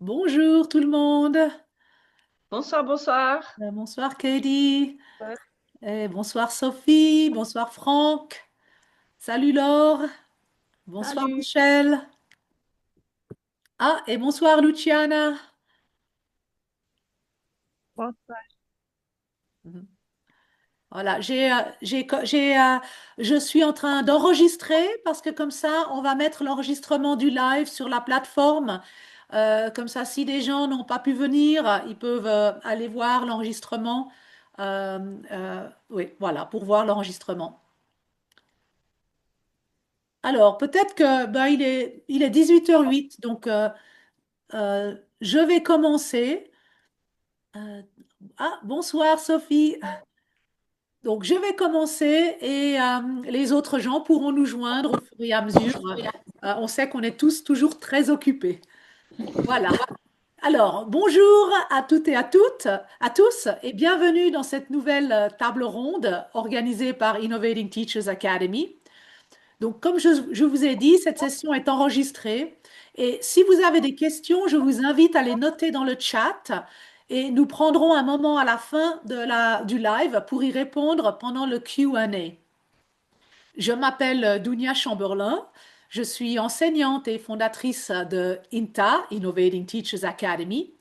Bonjour tout le monde. Bonsoir, bonsoir. Bonsoir Katie. Bonsoir Sophie. Bonsoir Franck. Salut Laure. Bonsoir Salut. Michel. Ah, et bonsoir Luciana. Bonsoir. Mhm. Voilà, je suis en train d'enregistrer parce que comme ça, on va mettre l'enregistrement du live sur la plateforme. Comme ça, si des gens n'ont pas pu venir, ils peuvent aller voir l'enregistrement. Oui, voilà, pour voir l'enregistrement. Alors, peut-être que ben, il est 18h08, donc je vais commencer. Euh, bonsoir Sophie. Donc, je vais commencer et les autres gens pourront nous joindre au fur et à mesure. On sait qu'on est tous toujours très occupés. Voilà. Alors, bonjour à toutes et à tous, et bienvenue dans cette nouvelle table ronde organisée par Innovating Teachers Academy. Donc, comme je vous ai dit, cette session est enregistrée. Et si vous avez des questions, je vous invite à les noter dans le chat. Et nous prendrons un moment à la fin du live pour y répondre pendant le Q&A. Je m'appelle Dounia Chamberlain. Je suis enseignante et fondatrice de INTA, Innovating Teachers Academy.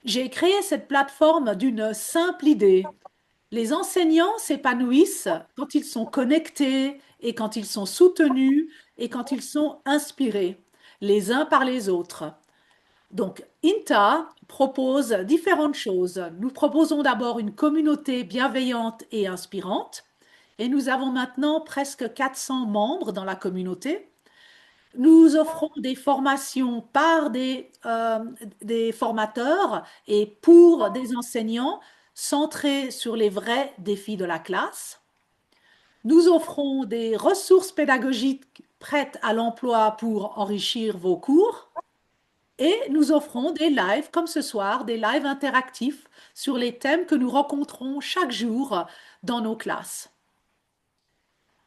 J'ai créé cette plateforme d'une simple idée. Les enseignants s'épanouissent quand ils sont connectés et quand ils sont soutenus et quand ils sont inspirés les uns par les autres. Donc, INTA propose différentes choses. Nous proposons d'abord une communauté bienveillante et inspirante, et nous avons maintenant presque 400 membres dans la communauté. Nous offrons des formations par des formateurs et pour des enseignants centrés sur les vrais défis de la classe. Nous offrons des ressources pédagogiques prêtes à l'emploi pour enrichir vos cours. Et nous offrons des lives comme ce soir, des lives interactifs sur les thèmes que nous rencontrons chaque jour dans nos classes.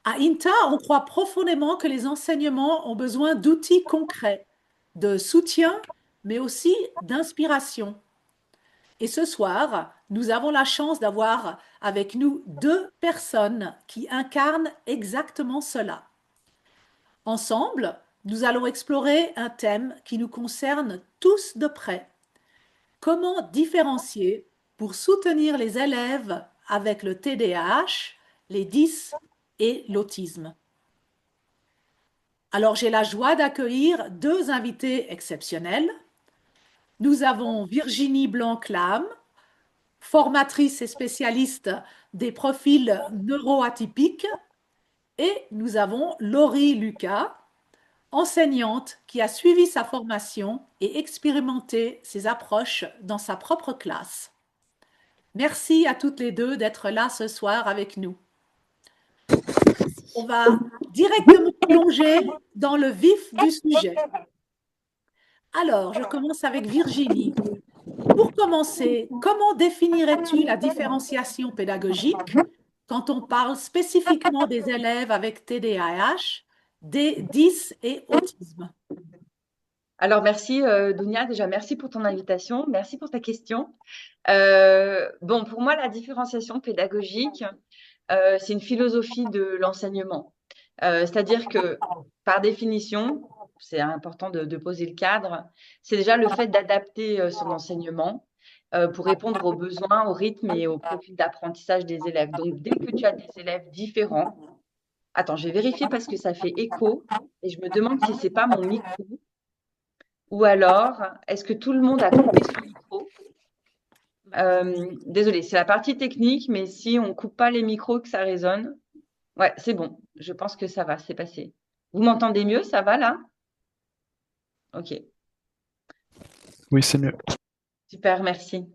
À INTA, on croit profondément que les enseignements ont besoin d'outils concrets, de soutien, mais aussi d'inspiration. Et ce soir, nous avons la chance d'avoir avec nous deux personnes qui incarnent exactement cela. Ensemble, nous allons explorer un thème qui nous concerne tous de près. Comment différencier pour soutenir les élèves avec le TDAH, les 10 et l'autisme? Alors, j'ai la joie d'accueillir deux invités exceptionnels. Nous avons Virginie Blanc-Clame, formatrice et spécialiste des profils neuroatypiques, et nous avons Laurie Lucas, enseignante qui a suivi sa formation et expérimenté ses approches dans sa propre classe. Merci à toutes les deux d'être là ce soir avec nous. On va directement plonger dans le vif du sujet. Alors, je commence avec Virginie. Pour commencer, comment définirais-tu la différenciation pédagogique quand on parle spécifiquement des élèves avec TDAH, des 10 et autisme? Alors, merci, Dounia. Déjà, merci pour ton invitation. Merci pour ta question. Bon, pour moi, la différenciation pédagogique, c'est une philosophie de l'enseignement. C'est-à-dire que, par définition, c'est important de poser le cadre, c'est déjà le fait d'adapter son enseignement pour répondre aux besoins, au rythme et au profil d'apprentissage des élèves. Donc, dès que tu as des élèves différents, attends, je vais vérifier parce que ça fait écho et je me demande si c'est pas mon micro ou alors est-ce que tout le monde a coupé son micro? Désolée, c'est la partie technique, mais si on coupe pas les micros que ça résonne, ouais, c'est bon. Je pense que ça va, c'est passé. Vous m'entendez mieux? Ça va là? Ok, Oui, c'est mieux. super, merci.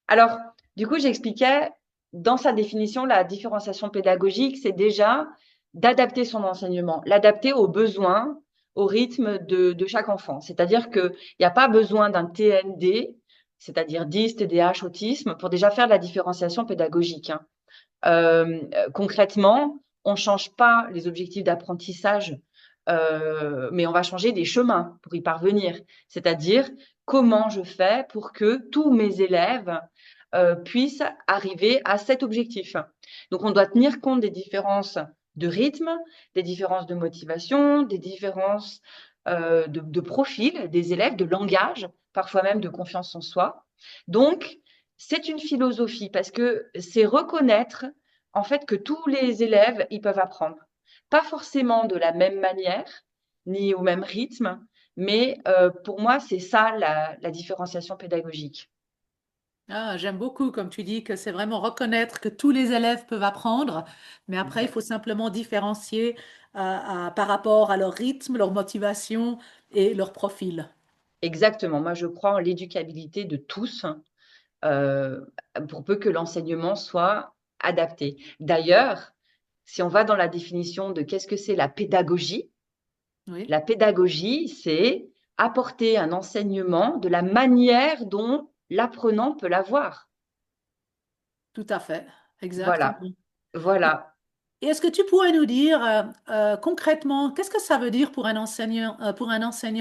Alors, du coup, j'expliquais dans sa définition, la différenciation pédagogique, c'est déjà d'adapter son enseignement, l'adapter aux besoins, au rythme de chaque enfant. C'est-à-dire qu'il n'y a pas besoin d'un TND, c'est-à-dire 10, TDAH, autisme, pour déjà faire de la différenciation pédagogique, hein. Concrètement, on ne change pas les objectifs d'apprentissage mais on va changer des chemins pour y parvenir. C'est-à-dire, comment je fais pour que tous mes élèves puissent arriver à cet objectif. Donc, on doit tenir compte des différences de rythme, des différences de motivation, des différences de profil des élèves, de langage, parfois même de confiance en soi. Donc, c'est une philosophie parce que c'est reconnaître en fait que tous les élèves, ils peuvent apprendre. Pas forcément de la même manière, ni au même rythme, mais pour moi, c'est ça la différenciation pédagogique. Ah, j'aime beaucoup, comme tu dis, que c'est vraiment reconnaître que tous les élèves peuvent apprendre, mais après, il faut Exact. simplement différencier par rapport à leur rythme, leur motivation et leur profil. Exactement. Moi, je crois en l'éducabilité de tous, euh, pour peu que l'enseignement soit adapté. D'ailleurs, si on va dans la définition de qu'est-ce que c'est Oui, la pédagogie, c'est apporter un enseignement de la manière dont l'apprenant peut l'avoir. tout à fait, exactement. Voilà, voilà. Et est-ce que tu pourrais nous dire concrètement, qu'est-ce que ça veut dire pour un enseignant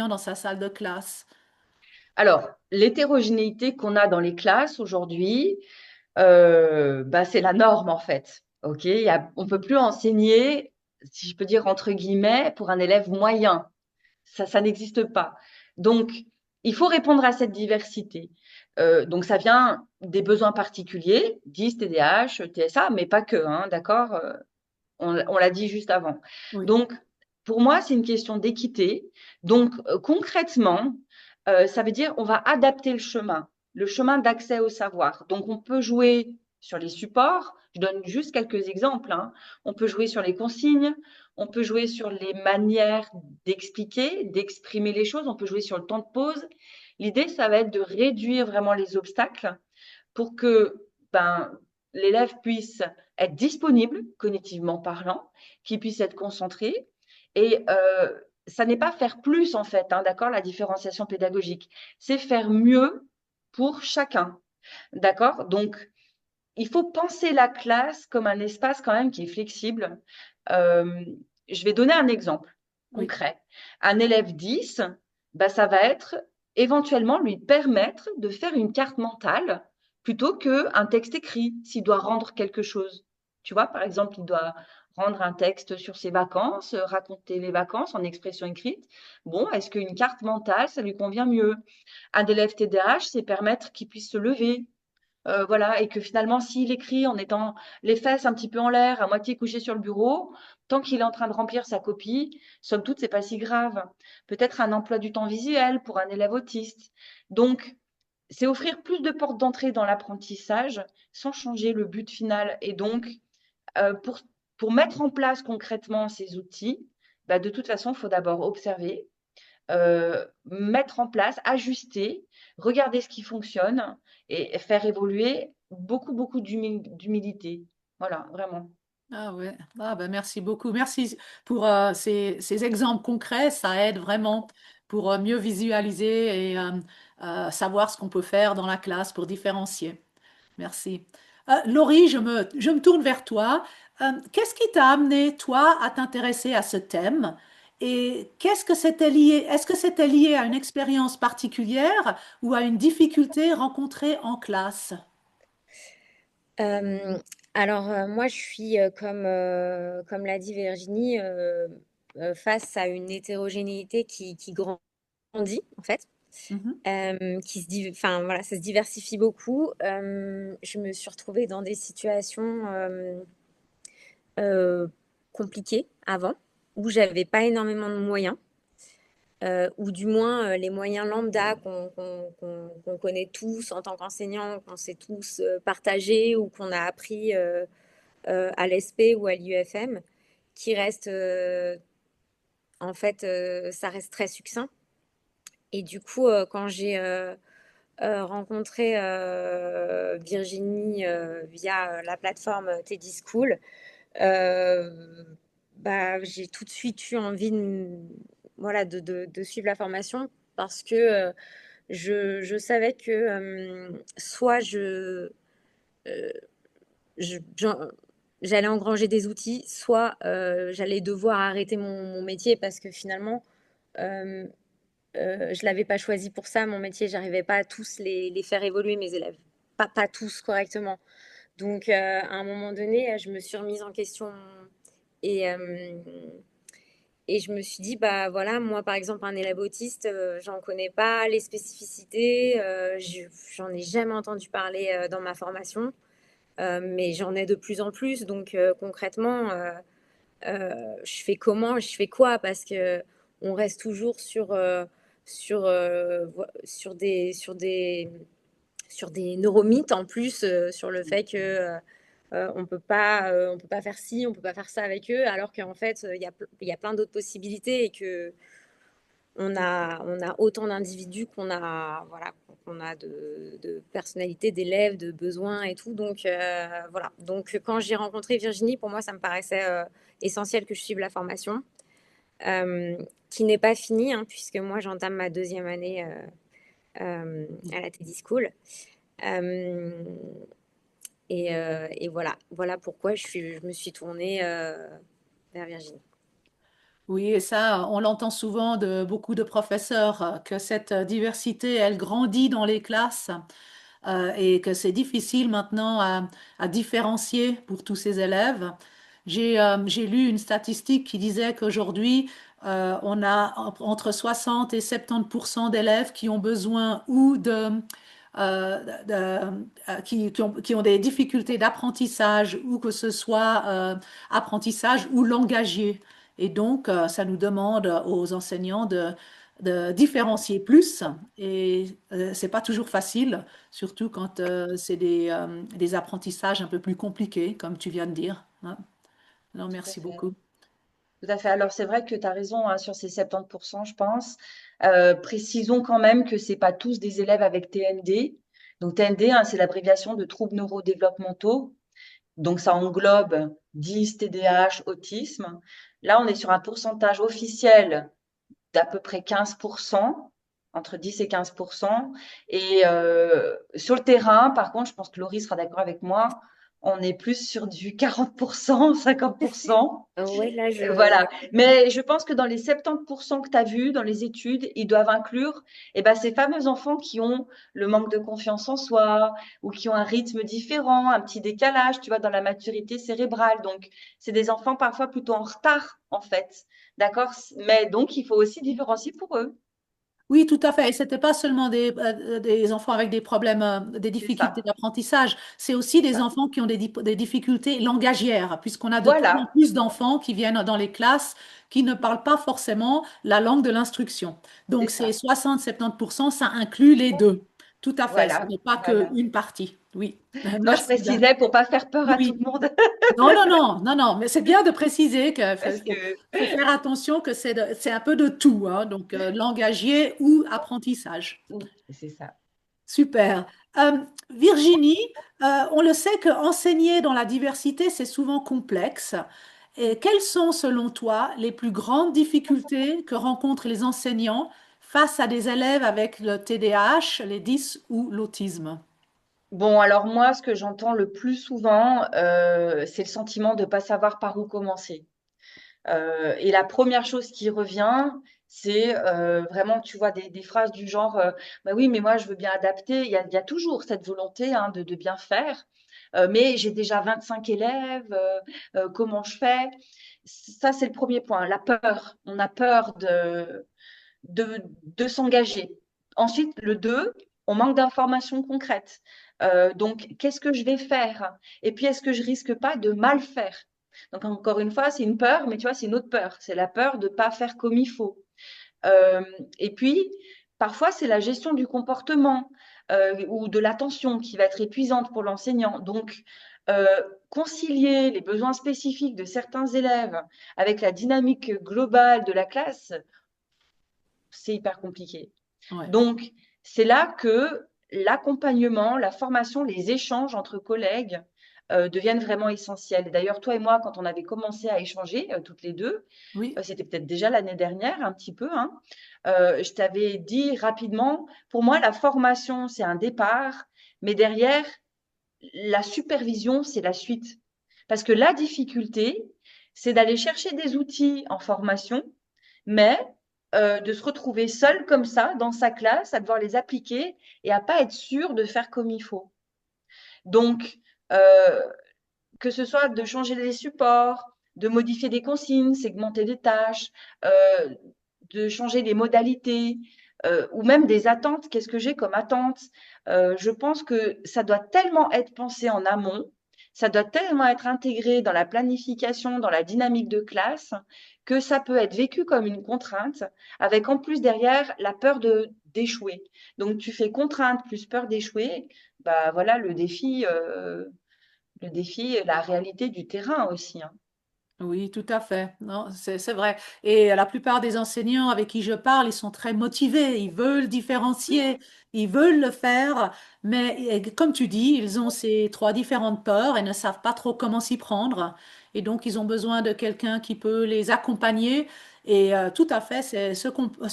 dans sa salle de classe? Alors, l'hétérogénéité qu'on a dans les classes aujourd'hui, bah, c'est la norme en fait. Ok, on peut plus enseigner, si je peux dire entre guillemets, pour un élève moyen. Ça n'existe pas. Donc, il faut répondre à cette diversité. Donc, ça vient des besoins particuliers, 10, TDAH, TSA, mais pas que, hein, d'accord? On l'a dit juste avant. Oui, Donc, pour moi, c'est une question d'équité. Donc, concrètement, ça veut dire on va adapter le chemin d'accès au savoir. Donc, on peut jouer sur les supports. Je donne juste quelques exemples, hein. On peut jouer sur les consignes, on peut jouer sur les manières d'expliquer, d'exprimer les choses, on peut jouer sur le temps de pause. L'idée, ça va être de réduire vraiment les obstacles pour que ben, l'élève puisse être disponible, cognitivement parlant, qu'il puisse être concentré. Et ça n'est pas faire plus, en fait, hein, d'accord, la différenciation pédagogique. C'est faire mieux pour chacun, d'accord? Donc, il faut penser la classe comme un espace quand même qui est flexible. Euh, je vais donner un exemple oui. concret. Un élève 10, bah, ça va être éventuellement lui permettre de faire une carte mentale plutôt qu'un texte écrit s'il doit rendre quelque chose. Tu vois, par exemple, il doit rendre un texte sur ses vacances, raconter les vacances en expression écrite. Bon, est-ce qu'une carte mentale, ça lui convient mieux? Un élève TDAH, c'est permettre qu'il puisse se lever, voilà, et que finalement, s'il écrit en étant les fesses un petit peu en l'air, à moitié couché sur le bureau, tant qu'il est en train de remplir sa copie, somme toute, c'est pas si grave. Peut-être un emploi du temps visuel pour un élève autiste. Donc, c'est offrir plus de portes d'entrée dans l'apprentissage sans changer le but final. Et donc, euh, pour, pour mettre en place concrètement ces outils, bah, de toute façon, il faut d'abord observer, mettre en place, ajuster, regarder ce qui fonctionne et faire évoluer beaucoup, beaucoup d'humilité. Voilà, vraiment. Ah ouais, ah ben merci beaucoup. Merci pour ces exemples concrets. Ça aide vraiment pour mieux visualiser et savoir ce qu'on peut faire dans la classe pour différencier. Merci. Laurie, je me tourne vers toi. Qu'est-ce qui t'a amené, toi, à t'intéresser à ce thème? Et qu'est-ce que c'était lié? Est-ce que c'était lié à une expérience particulière ou à une difficulté rencontrée en classe? Euh, moi, je suis, comme l'a dit Virginie, face à une hétérogénéité qui grandit, en fait, Mhm. enfin, voilà, ça se diversifie beaucoup. Je me suis retrouvée dans des situations euh, compliquées avant, où j'avais pas énormément de moyens. Ou du moins les moyens lambda qu'on connaît tous en tant qu'enseignants, qu'on sait tous partager ou qu'on a appris à l'ESP ou à l'IUFM, qui reste, en fait, ça reste très succinct. Et du coup, quand j'ai rencontré Virginie via la plateforme Teddy School, euh, bah, j'ai tout de suite eu envie voilà, de suivre la formation parce que je savais que soit euh, je- j'allais engranger des outils, soit j'allais devoir arrêter mon métier parce que finalement, euh, je l'avais pas choisi pour ça, mon métier. J'arrivais pas à tous les faire évoluer, mes élèves. Pas tous correctement. Donc, à un moment donné, je me suis remise en question et, et je me suis dit, bah voilà, moi par exemple, un élève autiste, j'en connais pas les spécificités, j'en ai jamais entendu parler dans ma formation, mais j'en ai de plus en plus. Donc concrètement, je fais comment, je fais quoi? Parce que on reste toujours sur des neuromythes en plus, sur le fait que on peut pas faire ci, on peut pas faire ça avec eux, alors qu'en fait, il y a plein d'autres possibilités et que on a autant d'individus voilà, qu'on a de personnalités, d'élèves, de besoins et tout. Donc, voilà. Donc, quand j'ai rencontré Virginie, pour moi, ça me paraissait essentiel que je suive la formation, euh, qui n'est pas finie, hein, puisque moi, j'entame ma deuxième année à la Teddy School. Euh, et voilà, voilà pourquoi je me suis tournée vers Virginie. Oui, et ça, on l'entend souvent de beaucoup de professeurs, que cette diversité, elle grandit dans les classes, et que c'est difficile maintenant à différencier pour tous ces élèves. J'ai lu une statistique qui disait qu'aujourd'hui, on a entre 60 et 70% d'élèves qui ont besoin ou qui ont des difficultés d'apprentissage, ou que ce soit apprentissage ou langagier. Et donc, ça nous demande aux enseignants de différencier plus. Et c'est pas toujours facile, surtout quand c'est des apprentissages un peu plus compliqués, comme tu viens de dire, hein. Non, Tout à merci fait. beaucoup. Tout à fait. Alors, c'est vrai que tu as raison hein, sur ces 70%, je pense. Précisons quand même que c'est pas tous des élèves avec TND. Donc, TND, hein, c'est l'abréviation de troubles neurodéveloppementaux. Donc, ça englobe 10, TDAH, autisme. Là, on est sur un pourcentage officiel d'à peu près 15%, entre 10 et 15%. Et sur le terrain, par contre, je pense que Laurie sera d'accord avec moi, on est plus sur du 40%, 50%. Ouais, là, Voilà. Mais je pense que dans les 70% que tu as vus dans les études, ils doivent inclure ces fameux enfants qui ont le manque de confiance en soi ou qui ont un rythme différent, un petit décalage, tu vois, dans la maturité cérébrale. Donc, c'est des enfants parfois plutôt en retard, en fait. D'accord? Mais donc, il faut aussi différencier pour eux. Oui, tout à fait. Et c'était pas seulement des enfants avec des problèmes, des C'est difficultés ça. d'apprentissage. C'est aussi C'est des ça. enfants qui ont des difficultés langagières, puisqu'on a de plus en Voilà. plus d'enfants qui viennent dans les classes qui ne parlent pas forcément la langue de l'instruction. C'est Donc, ces ça. 60-70%, ça inclut les deux. Tout à fait. Ce Voilà. n'est pas Voilà. qu'une partie. Oui. Non, je Merci. précisais pour pas faire peur à tout Oui. le monde. Non, non, non, non, non, mais c'est bien de préciser qu'il Parce que faut faire attention que c'est un peu de tout, hein, donc langagier ou apprentissage. c'est ça. Super. Virginie, on le sait que enseigner dans la diversité, c'est souvent complexe. Et quelles sont, selon toi, les plus grandes difficultés que rencontrent les enseignants face à des élèves avec le TDAH, les 10 ou l'autisme? Bon, alors moi, ce que j'entends le plus souvent, c'est le sentiment de ne pas savoir par où commencer. Et la première chose qui revient, c'est vraiment, tu vois, des phrases du genre, bah oui, mais moi, je veux bien adapter. Il y a toujours cette volonté hein, de bien faire. Mais j'ai déjà 25 élèves, comment je fais? Ça, c'est le premier point, la peur. On a peur de s'engager. Ensuite, le 2, on manque d'informations concrètes. Donc, qu'est-ce que je vais faire? Et puis, est-ce que je risque pas de mal faire? Donc, encore une fois, c'est une peur, mais tu vois, c'est une autre peur. C'est la peur de ne pas faire comme il faut. Euh, et puis, parfois, c'est la gestion du comportement ou de l'attention qui va être épuisante pour l'enseignant. Donc, euh, concilier les besoins spécifiques de certains élèves avec la dynamique globale de la classe, c'est hyper compliqué. Ouais. Donc, c'est là que l'accompagnement, la formation, les échanges entre collègues deviennent vraiment essentiels. D'ailleurs, toi et moi, quand on avait commencé à échanger toutes les deux, Oui. c'était peut-être déjà l'année dernière, un petit peu, hein, je t'avais dit rapidement, pour moi, la formation, c'est un départ, mais derrière, la supervision, c'est la suite. Parce que la difficulté, c'est d'aller chercher des outils en formation, mais de se retrouver seul comme ça dans sa classe, à devoir les appliquer et à pas être sûr de faire comme il faut. Donc, euh, que ce soit de changer les supports, de modifier des consignes, segmenter des tâches, de changer les modalités, ou même des attentes. Qu'est-ce que j'ai comme attente? Je pense que ça doit tellement être pensé en amont, ça doit tellement être intégré dans la planification, dans la dynamique de classe, que ça peut être vécu comme une contrainte, avec en plus derrière la peur d'échouer. Donc tu fais contrainte plus peur d'échouer, bah voilà le défi et la réalité du terrain aussi, hein. Oui, tout à fait. Non, c'est vrai. Et la plupart des enseignants avec qui je parle, ils sont très motivés, ils veulent différencier, ils veulent le faire, mais comme tu dis, ils ont ces trois différentes peurs et ne savent pas trop comment s'y prendre. Et donc, ils ont besoin de quelqu'un qui peut les accompagner. Et tout à fait, c'est ce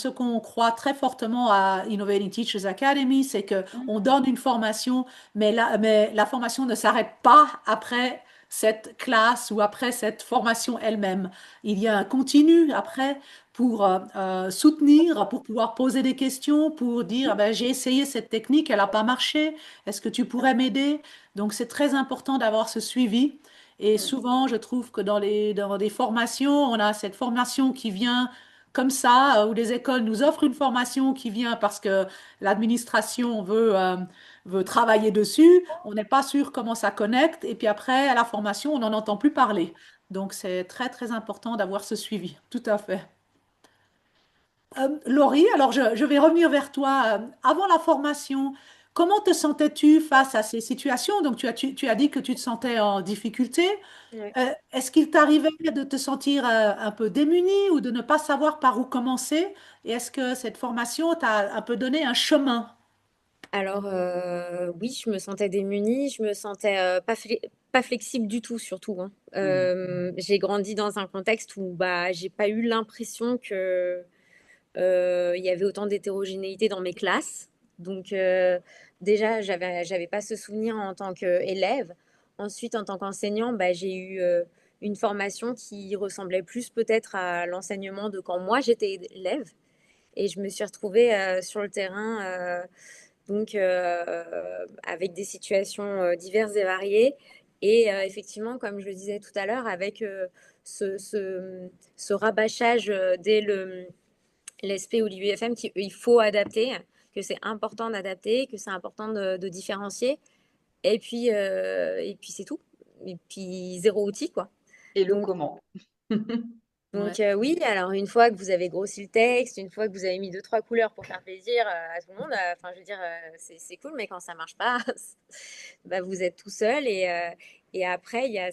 qu'on croit très fortement à Innovating Teachers Academy, c'est que on donne une formation, mais la formation ne s'arrête pas après cette classe ou après cette formation elle-même. Il y a un continu après pour soutenir, pour pouvoir poser des questions, pour dire, ah ben, j'ai essayé cette technique, elle n'a pas marché, est-ce que tu pourrais m'aider? Donc c'est très important d'avoir ce suivi. Et Mm. souvent, je trouve que dans des formations, on a cette formation qui vient comme ça, où les écoles nous offrent une formation qui vient parce que l'administration veut travailler dessus. On n'est pas sûr comment ça connecte. Et puis après, à la formation, on n'en entend plus parler. Donc, c'est très, très important d'avoir ce suivi. Tout à fait. Laurie, alors je vais revenir vers toi. Avant la formation, comment te sentais-tu face à ces situations? Donc, tu as dit que tu te sentais en difficulté. Ouais. Est-ce qu'il t'arrivait de te sentir un peu démuni ou de ne pas savoir par où commencer? Et est-ce que cette formation t'a un peu donné un chemin? Alors, oui, je me sentais démunie, je me sentais pas flexible du tout, surtout, hein. Mm. J'ai grandi dans un contexte où bah, j'ai pas eu l'impression que il y avait autant d'hétérogénéité dans mes classes. Donc, déjà, j'avais pas ce souvenir en tant qu'élève. Ensuite, en tant qu'enseignant, bah, j'ai eu une formation qui ressemblait plus peut-être à l'enseignement de quand moi j'étais élève. Et je me suis retrouvée sur le terrain, donc avec des situations diverses et variées. Et effectivement, comme je le disais tout à l'heure, avec ce rabâchage dès l'ESP ou l'IUFM qu'il faut adapter, que c'est important d'adapter, que c'est important de différencier. Et puis c'est tout. Et puis zéro outil, quoi. Et le Donc, comment? donc Ouais. oui, alors une fois que vous avez grossi le texte, une fois que vous avez mis deux, trois couleurs pour faire plaisir à tout le monde, enfin je veux dire, c'est cool, mais quand ça marche pas, bah, vous êtes tout seul et après il y a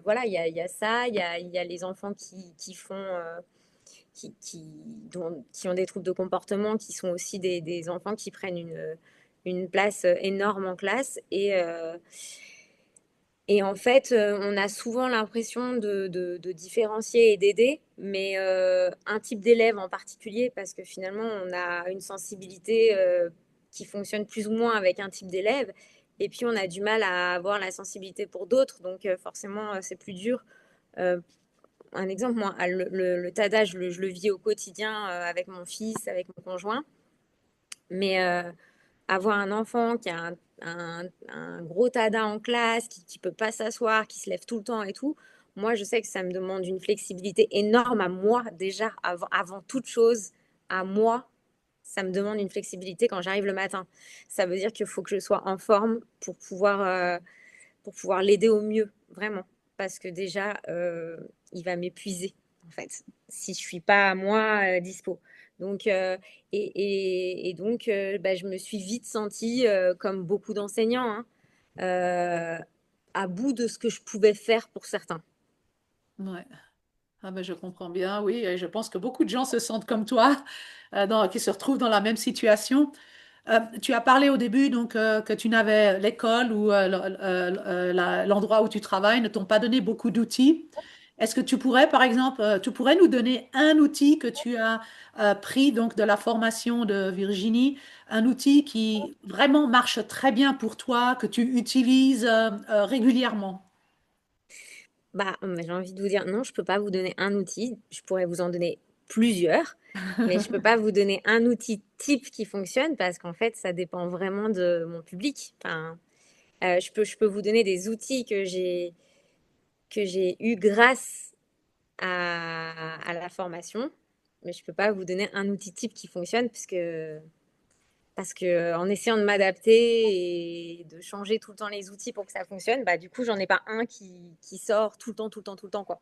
voilà, il y a ça, il y a les enfants qui font, qui ont des troubles de comportement, qui sont aussi des enfants qui prennent une place énorme en classe et en fait, on a souvent l'impression de différencier et d'aider, mais un type d'élève en particulier, parce que finalement, on a une sensibilité qui fonctionne plus ou moins avec un type d'élève, et puis on a du mal à avoir la sensibilité pour d'autres, donc forcément, c'est plus dur. Euh, un exemple, moi, le TADA, je le vis au quotidien avec mon fils, avec mon conjoint, mais avoir un enfant qui a un gros tada en classe, qui peut pas s'asseoir, qui se lève tout le temps et tout, moi, je sais que ça me demande une flexibilité énorme à moi, déjà, avant toute chose, à moi, ça me demande une flexibilité quand j'arrive le matin. Ça veut dire qu'il faut que je sois en forme pour pouvoir l'aider au mieux, vraiment. Parce que déjà, il va m'épuiser, en fait, si je suis pas, moi, dispo. Donc, et donc, bah, je me suis vite sentie, comme beaucoup d'enseignants, hein, euh, à bout de ce que je pouvais faire pour certains. Ouais. Ah ben, je comprends bien, oui, et je pense que beaucoup de gens se sentent comme toi, qui se retrouvent dans la même situation. Tu as parlé au début donc que tu n'avais l'école ou l'endroit où tu travailles ne t'ont pas donné beaucoup d'outils. Est-ce que tu pourrais, par exemple, tu pourrais nous donner un outil que tu as pris donc de la formation de Virginie, un outil qui vraiment marche très bien pour toi, que tu utilises régulièrement? Bah, j'ai envie de vous dire non, je peux pas vous donner un outil. Je pourrais vous en donner plusieurs, mais je peux pas vous donner un outil type qui fonctionne parce qu'en fait, ça dépend vraiment de mon public. Enfin, je peux vous donner des outils que j'ai eu grâce à la formation, mais je peux pas vous donner un outil type qui fonctionne parce que en essayant de m'adapter et de changer tout le temps les outils pour que ça fonctionne, bah du coup, j'en ai pas un qui sort tout le temps, tout le temps, tout le temps, quoi.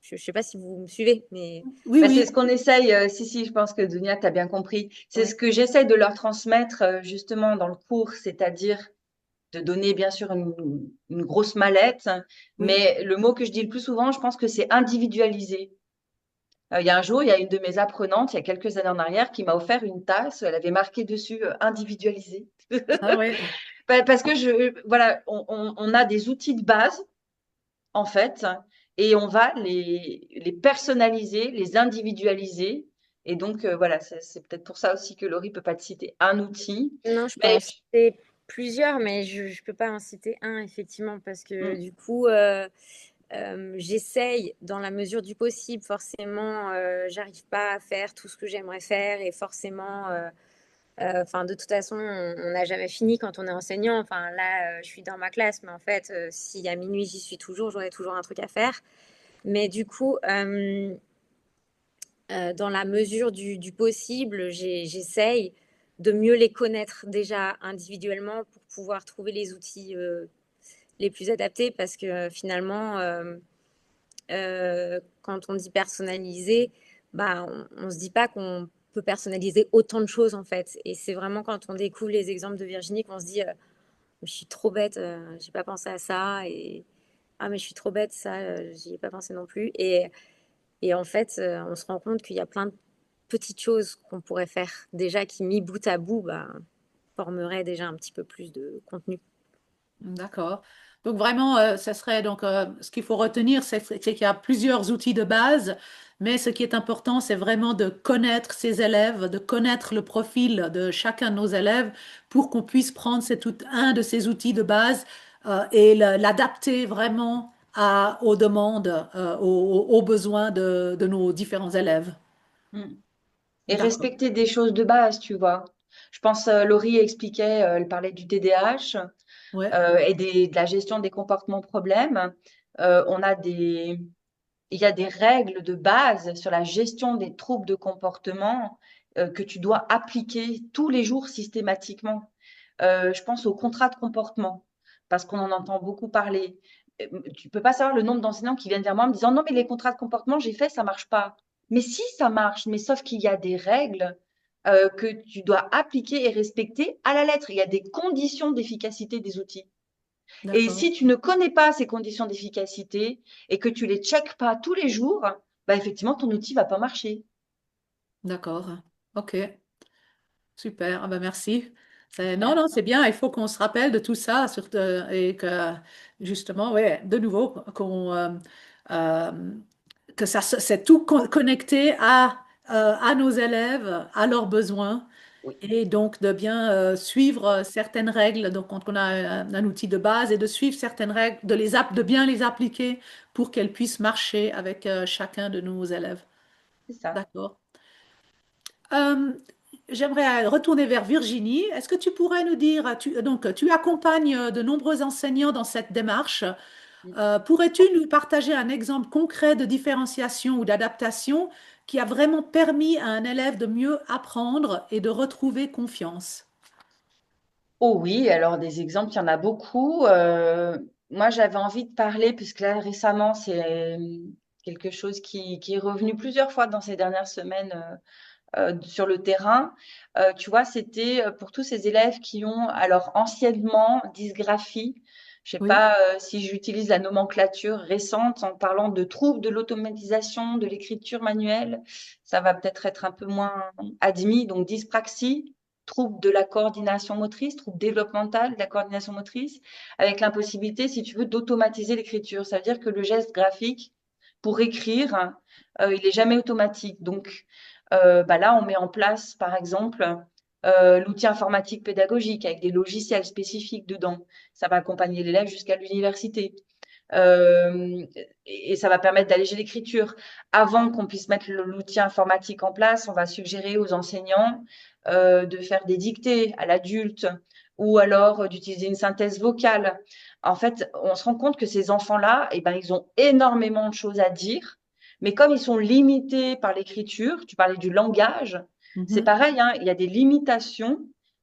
Je sais pas si vous me suivez, mais Oui, Bah, c'est oui, ce qu'on essaye, si, je pense que Dunia, tu as bien compris. C'est ce ouais. que j'essaye de leur transmettre justement dans le cours, c'est-à-dire de donner bien sûr une grosse mallette, oui. mais le mot que je dis le plus souvent, je pense que c'est individualiser. Il y a un jour, il y a une de mes apprenantes, il y a quelques années en arrière, qui m'a offert une tasse, elle avait marqué dessus individualisé. Ah ouais, Parce que voilà, on a des outils de base en fait, et on va les personnaliser, les individualiser. Et donc, voilà, c'est peut-être pour ça aussi que Laurie peut pas te citer un outil. Non, je peux Mais en citer plusieurs, mais je peux pas en citer un, effectivement, parce que mm, du coup, j'essaye dans la mesure du possible. Forcément, j'arrive pas à faire tout ce que j'aimerais faire et forcément, enfin, de toute façon, on n'a jamais fini quand on est enseignant. Enfin, là, je suis dans ma classe, mais en fait, si à minuit j'y suis toujours, j'aurai toujours un truc à faire. Mais du coup, dans la mesure du possible, j'essaye de mieux les connaître déjà individuellement pour pouvoir trouver les outils les plus adaptés parce que finalement, quand on dit personnaliser, bah, on se dit pas qu'on peut personnaliser autant de choses en fait. Et c'est vraiment quand on découvre les exemples de Virginie qu'on se dit je suis trop bête, j'ai pas pensé à ça et ah mais je suis trop bête, ça j'y ai pas pensé non plus. Et en fait, on se rend compte qu'il y a plein de petites choses qu'on pourrait faire déjà qui, mis bout à bout, bah, formeraient déjà un petit peu plus de contenu. d'accord. Donc vraiment, ça serait donc ce qu'il faut retenir, c'est qu'il y a plusieurs outils de base, mais ce qui est important, c'est vraiment de connaître ses élèves, de connaître le profil de chacun de nos élèves pour qu'on puisse prendre un de ces outils de base et l'adapter vraiment aux demandes, aux besoins de nos différents élèves. mm. Et D'accord. respecter des choses de base, tu vois. Je pense, Laurie expliquait, elle parlait du TDAH Ouais. et de la gestion des comportements problèmes. On a il y a des règles de base sur la gestion des troubles de comportement que tu dois appliquer tous les jours systématiquement. Je pense au contrat de comportement, parce qu'on en entend beaucoup parler. Tu peux pas savoir le nombre d'enseignants qui viennent vers moi en me disant non, mais les contrats de comportement, j'ai fait, ça marche pas. Mais si, ça marche, mais sauf qu'il y a des règles que tu dois appliquer et respecter à la lettre. Il y a des conditions d'efficacité des outils. Et D'accord. si tu ne connais pas ces conditions d'efficacité et que tu les checkes pas tous les jours, bah effectivement, ton outil va pas marcher. D'accord. OK. Super, ah ben merci. Non, Voilà. non, c'est bien, il faut qu'on se rappelle de tout ça et que justement, ouais, de nouveau, euh, que c'est tout connecté à nos élèves, à leurs besoins Oui, et donc de bien suivre certaines règles. Donc, quand on a un outil de base et de suivre certaines règles, de bien les appliquer pour qu'elles puissent marcher avec chacun de nos élèves. c'est ça. D'accord. Euh, J'aimerais retourner vers Virginie. Est-ce que tu pourrais nous dire, donc tu accompagnes de nombreux enseignants dans cette démarche. Pourrais-tu nous partager un exemple concret de différenciation ou d'adaptation qui a vraiment permis à un élève de mieux apprendre et de retrouver confiance? Oh oui, alors des exemples, il y en a beaucoup. Moi, j'avais envie de parler, puisque là, récemment, c'est quelque chose qui est revenu plusieurs fois dans ces dernières semaines sur le terrain. Tu vois, c'était pour tous ces élèves qui ont, alors anciennement, dysgraphie. Je sais Oui, pas si j'utilise la nomenclature récente en parlant de troubles de l'automatisation de l'écriture manuelle. Ça va peut-être être un peu moins admis. Donc, dyspraxie, trouble de la coordination motrice, trouble développemental de la coordination motrice, avec l'impossibilité, si tu veux, d'automatiser l'écriture. Ça veut dire que le geste graphique, pour écrire, il est jamais automatique. Donc, bah là, on met en place, par exemple, l'outil informatique pédagogique avec des logiciels spécifiques dedans. Ça va accompagner l'élève jusqu'à l'université. Et ça va permettre d'alléger l'écriture. Avant qu'on puisse mettre l'outil informatique en place, on va suggérer aux enseignants de faire des dictées à l'adulte ou alors d'utiliser une synthèse vocale. En fait, on se rend compte que ces enfants-là, eh ben, ils ont énormément de choses à dire, mais comme ils sont limités par l'écriture, tu parlais du langage, c'est Mhm. pareil, hein, il y a des limitations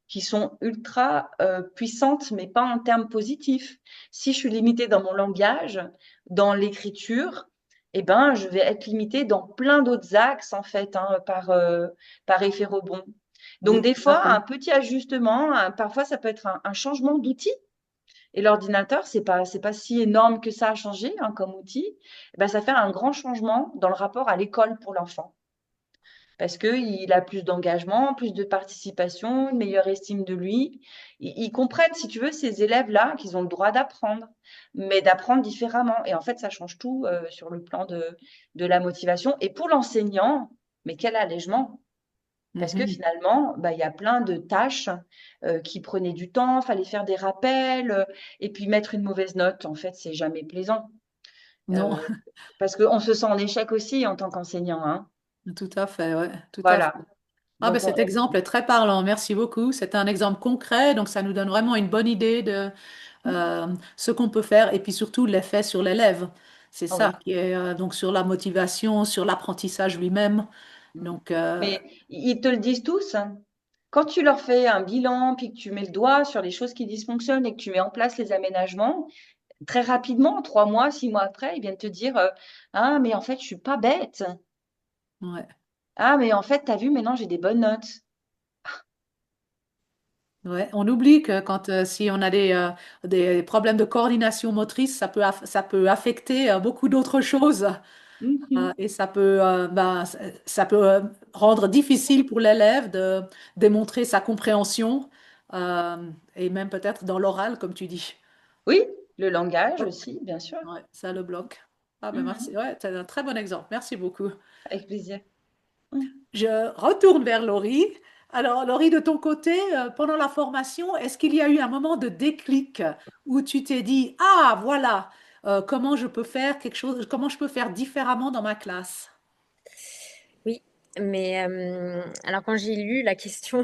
qui sont ultra puissantes, mais pas en termes positifs. Si je suis limitée dans mon langage, dans l'écriture, eh ben, je vais être limitée dans plein d'autres axes, en fait, hein, par effet rebond. Donc, Oui, des tout à fois, fait. un petit ajustement, parfois, ça peut être un changement d'outil. Et l'ordinateur, c'est pas si énorme que ça à changer, hein, comme outil. Eh ben, ça fait un grand changement dans le rapport à l'école pour l'enfant. Parce qu'il a plus d'engagement, plus de participation, une meilleure estime de lui. Ils comprennent, si tu veux, ces élèves-là, qu'ils ont le droit d'apprendre, mais d'apprendre différemment. Et en fait, ça change tout sur le plan de la motivation. Et pour l'enseignant, mais quel allègement! Parce que Mhm. finalement, bah, il y a plein de tâches qui prenaient du temps, fallait faire des rappels, et puis mettre une mauvaise note, en fait, c'est jamais plaisant. Non, Euh, Parce qu'on se sent en échec aussi en tant qu'enseignant, hein. tout à fait, ouais, tout à fait. Voilà. Ah ben Donc, cet exemple est très parlant, merci beaucoup. C'est un exemple concret, donc ça nous donne vraiment une bonne idée de ce qu'on peut faire et puis surtout l'effet sur l'élève. C'est ça oui. qui est donc sur la motivation, sur l'apprentissage lui-même. Donc, Mais ils te le disent tous, hein. Quand tu leur fais un bilan, puis que tu mets le doigt sur les choses qui dysfonctionnent et que tu mets en place les aménagements, très rapidement, 3 mois, 6 mois après, ils viennent te dire, ah, mais en fait, je suis pas bête. ouais. Ah, mais en fait, t'as vu, maintenant, j'ai des bonnes notes. Ouais, on oublie que quand si on a des problèmes de coordination motrice, ça peut affecter beaucoup d'autres choses Mhm. et ça peut rendre difficile pour l'élève de démontrer sa compréhension et même peut-être dans l'oral, comme tu dis. Oui, le langage Ouais, aussi, bien sûr. ouais, ça le bloque. Ah ben merci, Mhm. ouais, c'est un très bon exemple. Merci beaucoup. Avec plaisir. Mhm. Je retourne vers Laurie. Alors, Laurie, de ton côté, pendant la formation, est-ce qu'il y a eu un moment de déclic où tu t'es dit, ah, voilà, comment je peux faire quelque chose, comment je peux faire différemment dans ma classe? Oui, mais alors quand j'ai lu la question,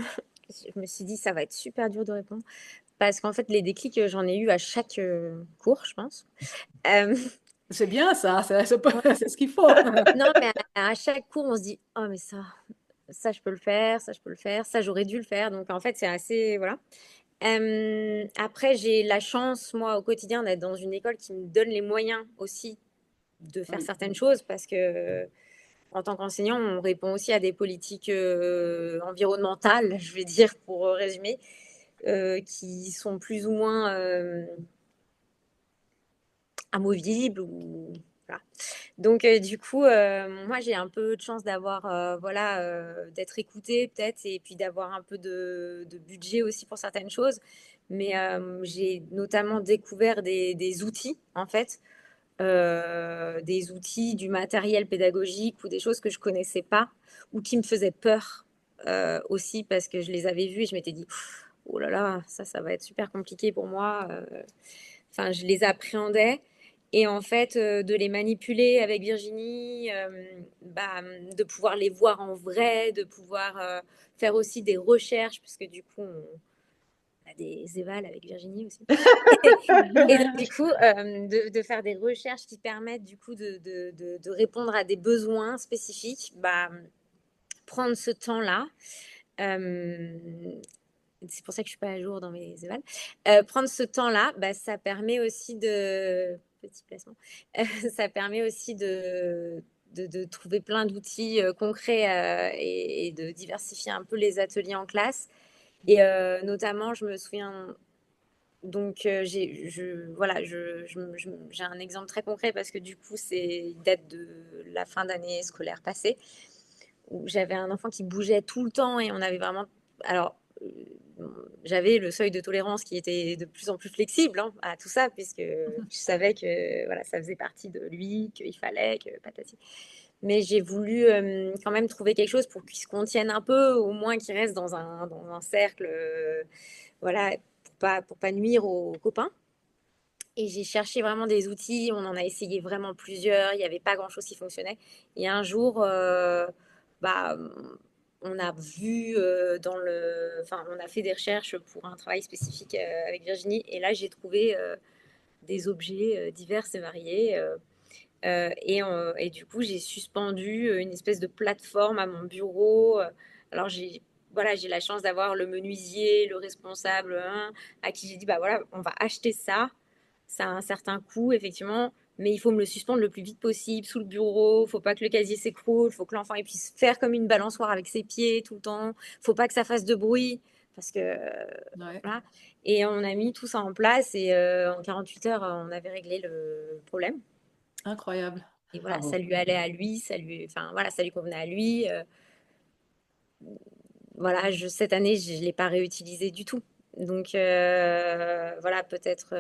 je me suis dit ça va être super dur de répondre parce qu'en fait les déclics j'en ai eu à chaque cours, je pense. Euh, C'est bien ça, ouais. c'est ce qu'il faut. Non, mais à chaque cours on se dit oh mais ça je peux le faire, ça je peux le faire, ça j'aurais dû le faire. Donc en fait c'est assez voilà. Après j'ai la chance moi au quotidien d'être dans une école qui me donne les moyens aussi de faire Oui. certaines choses parce que en tant qu'enseignant, on répond aussi à des politiques environnementales, je vais dire pour résumer, qui sont plus ou moins amovibles ou voilà. Donc du coup, moi j'ai un peu de chance d'avoir voilà d'être écoutée peut-être et puis d'avoir un peu de budget aussi pour certaines choses. Mais j'ai notamment découvert des outils en fait, des outils, du matériel pédagogique ou des choses que je connaissais pas ou qui me faisaient peur aussi parce que je les avais vus et je m'étais dit oh là là, ça va être super compliqué pour moi. Enfin, je les appréhendais. Et en fait, de les manipuler avec Virginie, de pouvoir les voir en vrai, de pouvoir faire aussi des recherches, parce que du coup, on a des évals avec Virginie aussi. Et donc, du coup, de faire des recherches qui permettent du coup de répondre à des besoins spécifiques, prendre ce temps-là. C'est pour ça que je suis pas à jour dans mes évals. Prendre ce temps-là, ça permet aussi de petit placement. Ça permet aussi de trouver plein d'outils concrets et de diversifier un peu les ateliers en classe. Et notamment, je me souviens donc, voilà, j'ai un exemple très concret parce que du coup, il date de la fin d'année scolaire passée où j'avais un enfant qui bougeait tout le temps et on avait vraiment. Alors, j'avais le seuil de tolérance qui était de plus en plus flexible hein, à tout ça puisque je savais que voilà, ça faisait partie de lui, qu'il fallait, que patati. Mais j'ai voulu quand même trouver quelque chose pour qu'il se contienne un peu, au moins qu'il reste dans un cercle, voilà, pour pas nuire aux copains. Et j'ai cherché vraiment des outils, on en a essayé vraiment plusieurs, il n'y avait pas grand-chose qui fonctionnait. Et un jour, bah, on a vu enfin, on a fait des recherches pour un travail spécifique avec Virginie, et là j'ai trouvé des objets divers et variés. Et du coup, j'ai suspendu une espèce de plateforme à mon bureau. Alors, voilà, j'ai la chance d'avoir le menuisier, le responsable, hein, à qui j'ai dit, bah voilà, on va acheter ça. Ça a un certain coût, effectivement, mais il faut me le suspendre le plus vite possible sous le bureau. Faut pas que le casier s'écroule. Faut que l'enfant il puisse faire comme une balançoire avec ses pieds tout le temps. Faut pas que ça fasse de bruit parce que Ouais, voilà. Et on a mis tout ça en place et en 48 heures, on avait réglé le problème. incroyable. Et voilà, ça Bravo. lui allait à lui, enfin voilà, ça lui convenait à lui. Voilà, cette année, je ne l'ai pas réutilisé du tout. Donc voilà, peut-être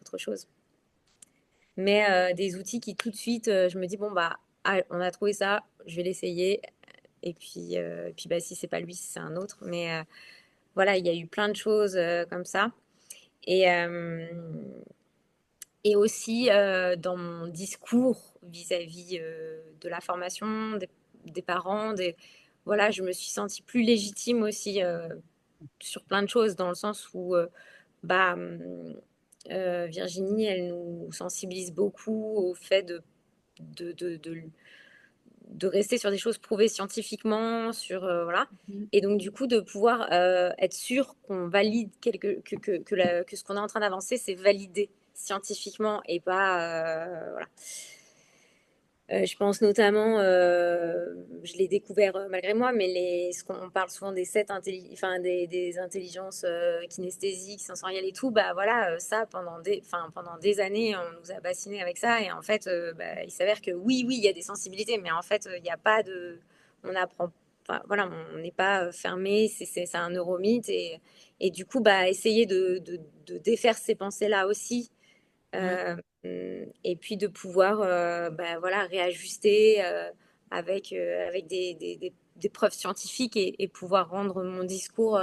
autre chose. Mais des outils qui tout de suite, je me dis bon bah, ah, on a trouvé ça, je vais l'essayer. Et puis bah si c'est pas lui, c'est un autre. Mais voilà, il y a eu plein de choses comme ça. Et et aussi dans mon discours vis-à-vis de la formation des parents, voilà, je me suis sentie plus légitime aussi sur plein de choses, dans le sens où bah, Virginie, elle nous sensibilise beaucoup au fait de, de, de, de rester sur des choses prouvées scientifiquement, voilà. Mhm. Et donc, du coup, de pouvoir être sûr qu'on valide que ce qu'on est en train d'avancer, c'est validé scientifiquement et pas. Voilà. Je pense notamment, je l'ai découvert malgré moi, mais ce qu'on parle souvent des enfin, des intelligences kinesthésiques, sensorielles et tout, bah voilà, ça pendant des années, on nous a bassinés avec ça, et en fait, bah, il s'avère que oui, oui, il y a des sensibilités, mais en fait, il n'y a pas on apprend, enfin, voilà, on n'est pas fermé, c'est un neuromythe, et du coup, bah, essayer de défaire ces pensées-là aussi. Oui. Et puis de pouvoir bah, voilà, réajuster avec des preuves scientifiques et pouvoir rendre mon discours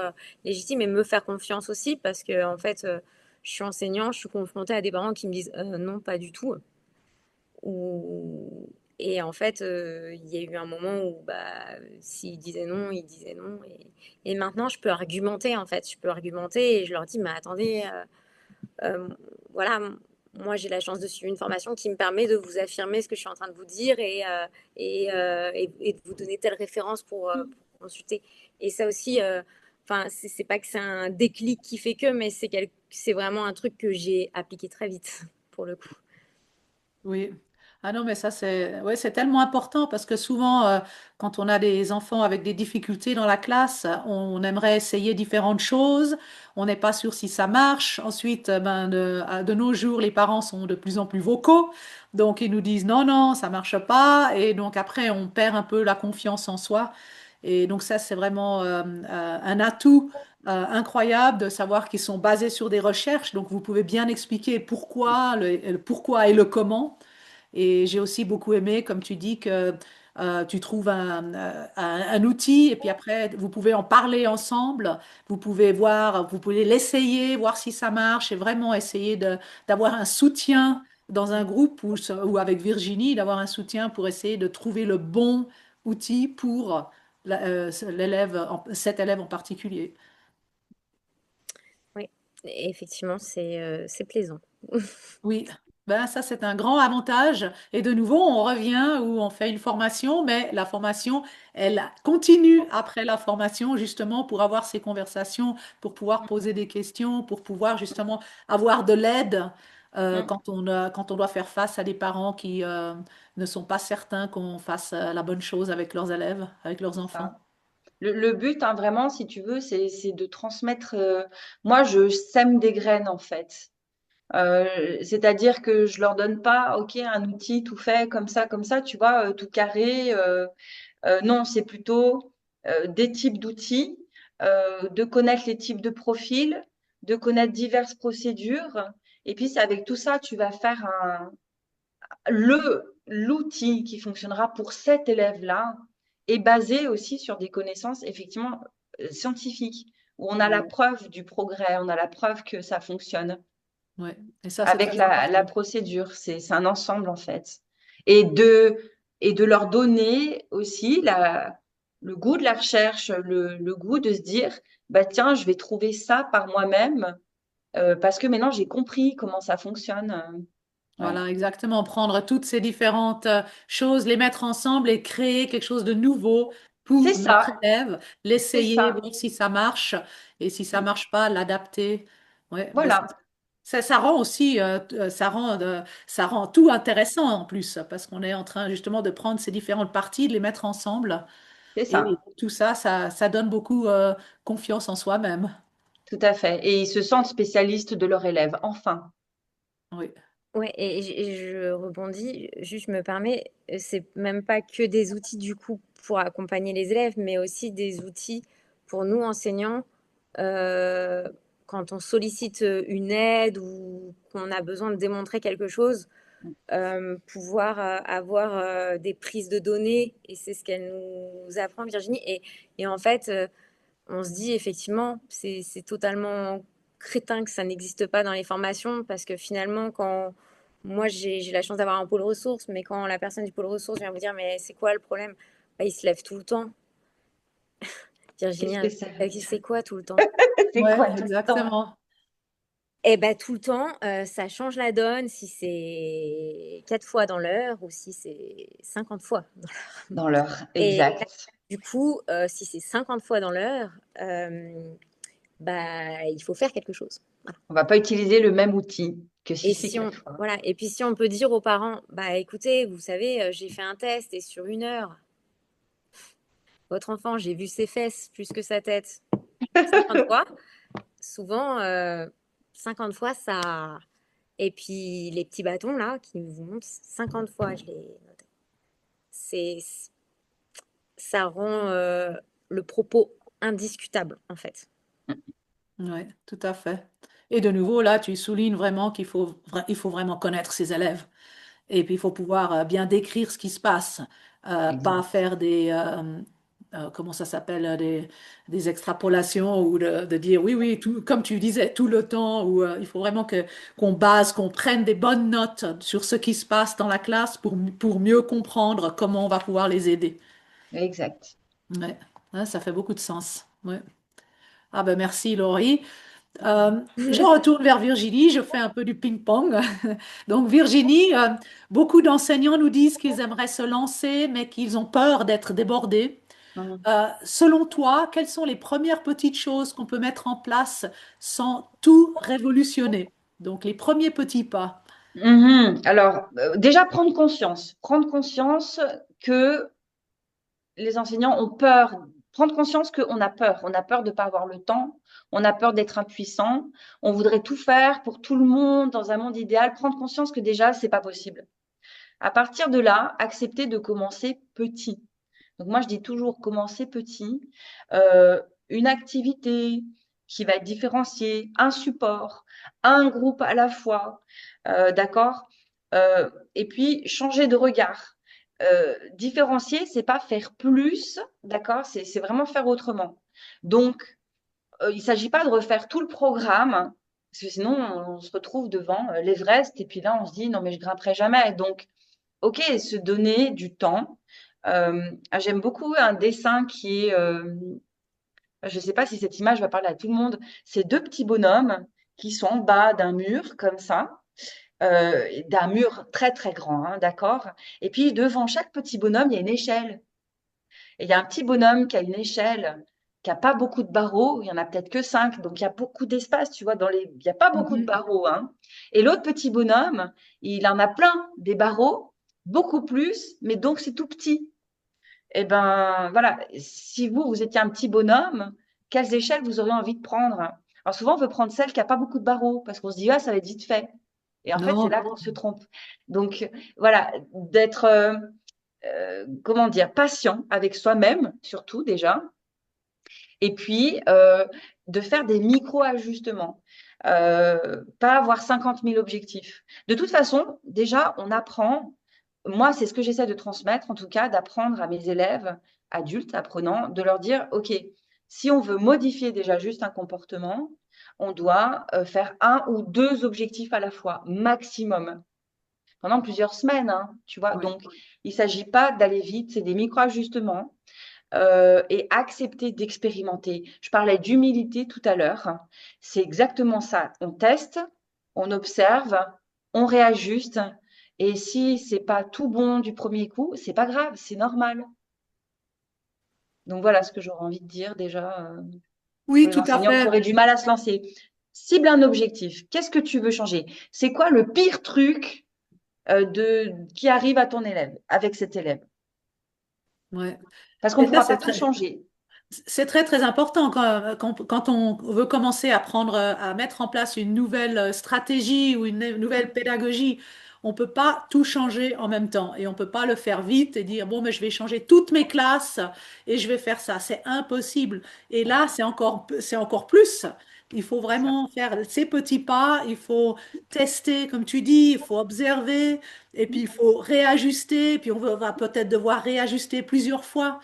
légitime et me faire confiance aussi parce que en fait, je suis enseignant, je suis confrontée à des parents qui me disent non, pas du tout. Ou... Et en fait, il y a eu un moment où bah, s'ils disaient non, ils disaient non. Et maintenant, je peux argumenter, en fait. Je peux argumenter et je leur dis, mais attendez, euh, voilà, moi j'ai la chance de suivre une formation qui me permet de vous affirmer ce que je suis en train de vous dire et de vous donner telle référence pour consulter. Et ça aussi, enfin, c'est pas que c'est un déclic qui fait que, mais c'est vraiment un truc que j'ai appliqué très vite pour le coup. Oui. Ah non, mais ça, c'est ouais, c'est tellement important parce que souvent, quand on a des enfants avec des difficultés dans la classe, on aimerait essayer différentes choses. On n'est pas sûr si ça marche. Ensuite, ben, de nos jours, les parents sont de plus en plus vocaux. Donc, ils nous disent non, non, ça marche pas. Et donc, après, on perd un peu la confiance en soi. Et donc, ça, c'est vraiment un atout incroyable de savoir qu'ils sont basés sur des recherches. Donc, vous pouvez bien expliquer pourquoi, le pourquoi et le comment. Et j'ai aussi beaucoup aimé, comme tu dis, que tu trouves un outil et puis après, vous pouvez en parler ensemble. Vous pouvez voir, vous pouvez l'essayer, voir si ça marche et vraiment essayer d'avoir un soutien dans un groupe ou avec Virginie, d'avoir un soutien pour essayer de trouver le bon outil pour cet élève en particulier. Oui, et effectivement, c'est plaisant. Oui, ben ça c'est un grand avantage. Et de nouveau, on revient où on fait une formation, mais la formation, elle continue après la formation justement pour avoir ces conversations, pour pouvoir poser des questions, pour pouvoir justement avoir de l'aide Mm, quand on doit faire face à des parents qui ne sont pas certains qu'on fasse la bonne chose avec leurs élèves, avec leurs c'est enfants. ça. Le but, hein, vraiment, si tu veux, c'est de transmettre. Moi, je sème des graines, en fait. C'est-à-dire que je leur donne pas, OK, un outil tout fait comme ça, tu vois, tout carré. Non, c'est plutôt des types d'outils, de connaître les types de profils, de connaître diverses procédures. Et puis, c'est avec tout ça, tu vas faire l'outil qui fonctionnera pour cet élève-là est basé aussi sur des connaissances effectivement scientifiques, où on a la preuve du progrès, on a la preuve que ça fonctionne. Ouais. Et ça, c'est avec très la important. procédure. C'est un ensemble, en fait. Et de leur donner aussi le goût de la recherche, le goût de se dire, bah tiens, je vais trouver ça par moi-même, parce que maintenant j'ai compris comment ça fonctionne. Ouais. Voilà, exactement. Prendre toutes ces différentes choses, les mettre ensemble et créer quelque chose de nouveau C'est pour notre ça, élève, c'est l'essayer, ça. voir si ça marche et si ça Mm. marche pas, l'adapter. Ouais, ben Voilà, ça rend aussi, ça rend tout intéressant en plus parce qu'on est en train justement de prendre ces différentes parties, de les mettre ensemble c'est et ça, tout ça, ça donne beaucoup confiance en soi-même. tout à fait. Et ils se sentent spécialistes de leur élève, enfin. Oui. Ouais, et je rebondis, juste je me permets, c'est même pas que des outils du coup pour accompagner les élèves, mais aussi des outils pour nous enseignants euh, quand on sollicite une aide ou qu'on a besoin de démontrer quelque chose, pouvoir avoir des prises de données, et c'est ce qu'elle nous apprend, Virginie. Et en fait, on se dit effectivement, c'est totalement crétin que ça n'existe pas dans les formations parce que finalement, quand moi j'ai la chance d'avoir un pôle ressources, mais quand la personne du pôle ressources vient vous dire, mais c'est quoi le problème? Bah, il se lève tout le temps. Qu'est-ce Virginie, que ça veut dire? c'est quoi tout le temps? C'est Ouais, quoi tout le temps? exactement. Eh ben, tout le temps, ça change la donne si c'est 4 fois dans l'heure ou si c'est 50 fois. Dans l'heure, Et exact. du coup, si c'est 50 fois dans l'heure, bah, il faut faire quelque chose. On va pas utiliser le même outil que si Et c'est si on, 4 fois. voilà. Et puis si on peut dire aux parents, bah écoutez, vous savez, j'ai fait un test et sur 1 heure, votre enfant, j'ai vu ses fesses plus que sa tête 50 fois. Souvent, 50 fois, ça. Et puis les petits bâtons là qui vous montrent 50 fois, je les note. C'est, ça rend le propos indiscutable en fait. Oui, tout à fait. Et de nouveau, là, tu soulignes vraiment il faut vraiment connaître ses élèves. Et puis, il faut pouvoir bien décrire ce qui se passe. Pas Exact. faire comment ça s'appelle, des extrapolations ou de dire, oui, oui, tout, comme tu disais, tout le temps. Ou, il faut vraiment qu'on prenne des bonnes notes sur ce qui se passe dans la classe pour mieux comprendre comment on va pouvoir les aider. Exact. Ouais. Ouais, ça fait beaucoup de sens. Ouais. Ah ben merci Laurie. Je retourne vers Virginie, je fais un peu du ping-pong. Donc Virginie, beaucoup d'enseignants nous disent qu'ils aimeraient se lancer, mais qu'ils ont peur d'être débordés. Mhm. Selon toi, quelles sont les premières petites choses qu'on peut mettre en place sans tout révolutionner? Donc les premiers petits pas. Mhm. Alors, déjà prendre conscience que les enseignants ont peur, prendre conscience on a peur de ne pas avoir le temps, on a peur d'être impuissant, on voudrait tout faire pour tout le monde dans un monde idéal, prendre conscience que déjà, c'est pas possible. À partir de là, accepter de commencer petit. Donc moi, je dis toujours commencer petit, euh, une activité qui va être différenciée, un support, un groupe à la fois, d'accord? Et puis changer de regard. Différencier, c'est pas faire plus, d'accord? C'est vraiment faire autrement. Donc, il ne s'agit pas de refaire tout le programme, parce que sinon on se retrouve devant l'Everest et puis là on se dit non mais je grimperai jamais. Donc ok, se donner du temps. J'aime beaucoup un dessin qui est, je ne sais pas si cette image va parler à tout le monde, c'est deux petits bonhommes qui sont en bas d'un mur comme ça, d'un mur très très grand, hein, d'accord? Et puis devant chaque petit bonhomme, il y a une échelle. Et il y a un petit bonhomme qui a une échelle qui n'a pas beaucoup de barreaux, il y en a peut-être que 5, donc il y a beaucoup d'espace, tu vois, il n'y a pas beaucoup de Mhm. barreaux, hein. Et l'autre petit bonhomme, il en a plein, des barreaux, beaucoup plus, mais donc c'est tout petit. Eh ben voilà, si vous étiez un petit bonhomme, quelles échelles vous auriez envie de prendre? Alors souvent, on veut prendre celle qui n'a pas beaucoup de barreaux, parce qu'on se dit, ah, ça va être vite fait. Et en fait, c'est Non. là qu'on se trompe. Donc voilà, d'être comment dire, patient avec soi-même, surtout déjà, et puis de faire des micro-ajustements, pas avoir 50 000 objectifs. De toute façon, déjà, on apprend, moi, c'est ce que j'essaie de transmettre, en tout cas, d'apprendre à mes élèves, adultes, apprenants, de leur dire, OK, Si on veut modifier déjà juste un comportement, on doit faire 1 ou 2 objectifs à la fois, maximum, pendant plusieurs semaines, hein, tu vois. Oui. Donc, il ne s'agit pas d'aller vite, c'est des micro-ajustements et accepter d'expérimenter. Je parlais d'humilité tout à l'heure. C'est exactement ça. On teste, on observe, on réajuste. Et si c'est pas tout bon du premier coup, c'est pas grave, c'est normal. Donc voilà ce que j'aurais envie de dire déjà pour Oui, les tout à enseignants qui fait. auraient du mal à se lancer. Cible un objectif. Qu'est-ce que tu veux changer? C'est quoi le pire truc qui arrive à ton élève, avec cet élève? Ouais. Parce qu'on ne Et ça, pourra pas tout changer. c'est très, très important quand on veut commencer à à mettre en place une nouvelle stratégie ou une nouvelle pédagogie. On peut pas tout changer en même temps et on peut pas le faire vite et dire, bon, mais je vais changer toutes mes classes et je vais faire ça. C'est impossible. Et là, c'est encore plus. Il faut Ça. vraiment faire ces petits pas. Il faut tester, comme tu dis, il faut observer et puis il faut réajuster. Puis va peut-être devoir réajuster plusieurs fois.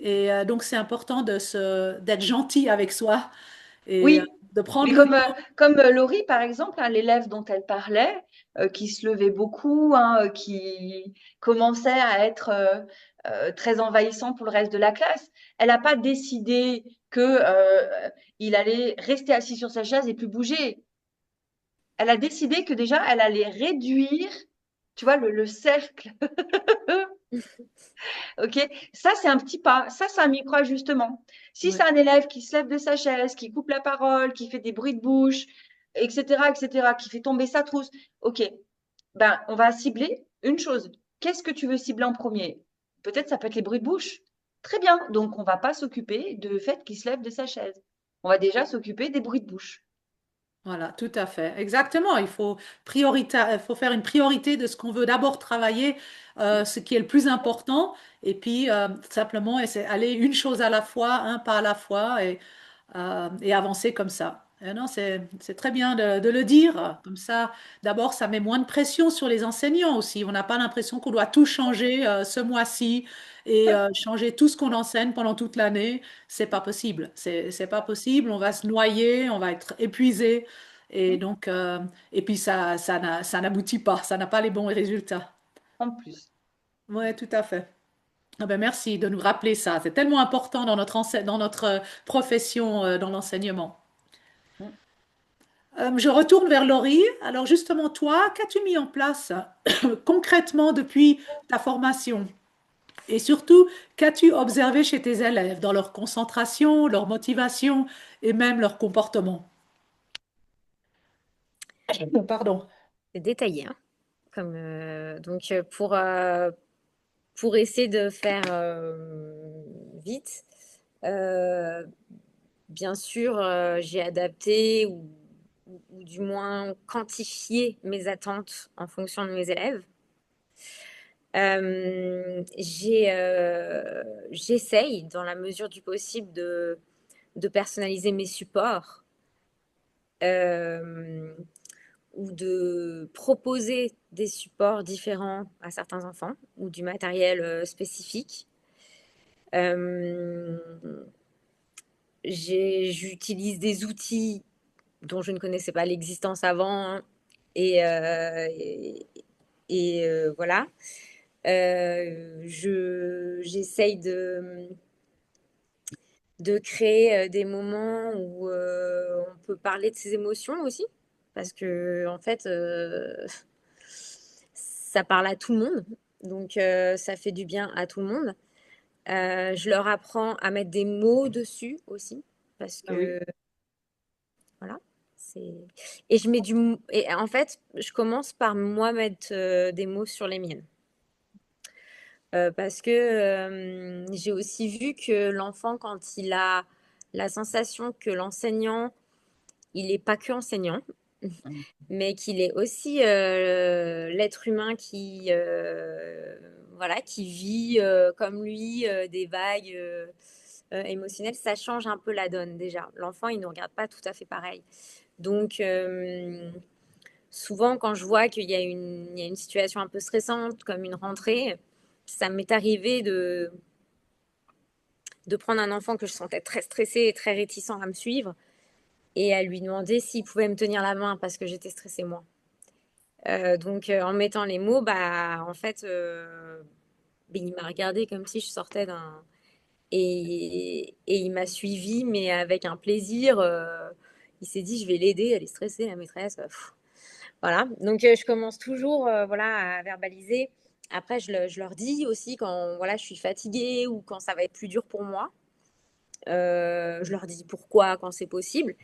Et donc, c'est important d'être gentil avec soi et Oui, de mais prendre le temps. comme Laurie, par exemple, hein, l'élève dont elle parlait, qui se levait beaucoup, hein, qui commençait à être très envahissant pour le reste de la classe, elle n'a pas décidé que il allait rester assis sur sa chaise et plus bouger. Elle a décidé que déjà, elle allait réduire, tu vois, le cercle. OK? Ça, c'est un petit pas. Ça, c'est un micro-ajustement. Si c'est Ouais. un élève qui se lève de sa chaise, qui coupe la parole, qui fait des bruits de bouche, etc., qui fait tomber sa trousse, OK, ben, on va cibler une chose. Qu'est-ce que tu veux cibler en premier? Peut-être ça peut être les bruits de bouche. Très bien. Donc, on va pas s'occuper du fait qu'il se lève de sa chaise. On va déjà s'occuper des bruits de bouche. Voilà, tout à fait. Exactement. Il faut faire une priorité de ce qu'on veut d'abord travailler, ce qui est le plus important, et puis simplement aller une chose à la fois, un pas à la fois, et avancer comme ça. Et non, c'est très bien de le dire. Comme ça, d'abord, ça met moins de pression sur les enseignants aussi. On n'a pas l'impression qu'on doit tout changer ce mois-ci et changer tout ce qu'on enseigne pendant toute l'année. C'est pas possible. C'est pas possible. On va se noyer, on va être épuisé. Et donc, et puis ça n'aboutit pas. Ça n'a pas les bons résultats. En plus. Ouais, tout à fait. Ah ben merci de nous rappeler ça. C'est tellement important dans dans notre profession, dans l'enseignement. Je retourne vers Laurie. Alors justement, toi, qu'as-tu mis en place concrètement depuis ta formation? Et surtout, qu'as-tu observé chez tes élèves dans leur concentration, leur motivation et même leur comportement? Pardon. C'est détaillé, hein, donc pour essayer de faire vite, euh, bien sûr, j'ai adapté ou du moins quantifié mes attentes en fonction de mes élèves. J'essaye, dans la mesure du possible, de personnaliser mes supports euh, ou de proposer des supports différents à certains enfants ou du matériel spécifique. Euh, J'utilise des outils dont je ne connaissais pas l'existence avant, hein, et voilà. J'essaye de créer des moments où on peut parler de ses émotions aussi, parce que en fait, ça parle à tout le monde, donc ça fait du bien à tout le monde. Je leur apprends à mettre des mots dessus aussi, parce Ah oui. que voilà. C'est... Et je mets et en fait, je commence par moi mettre des mots sur les miennes. Parce que j'ai aussi vu que l'enfant, quand il a la sensation que l'enseignant, il n'est pas que enseignant, mais qu'il est aussi l'être humain voilà, qui vit comme lui des vagues émotionnelles, ça change un peu la donne déjà. L'enfant, il ne nous regarde pas tout à fait pareil. Donc, souvent, quand je vois il y a une situation un peu stressante, comme une rentrée, ça m'est arrivé de prendre un enfant que je sentais très stressé et très réticent à me suivre et à lui demander s'il pouvait me tenir la main parce que j'étais stressée moi. Donc, en mettant les mots, bah, en fait, il m'a regardé comme si je sortais d'un... Et il m'a suivi, mais avec un plaisir. Il s'est dit, je vais l'aider, elle est stressée, la maîtresse. Voilà. Donc, je commence toujours voilà, à verbaliser. Après, je leur dis aussi quand voilà, je suis fatiguée ou quand ça va être plus dur pour moi. Je leur dis pourquoi quand c'est possible.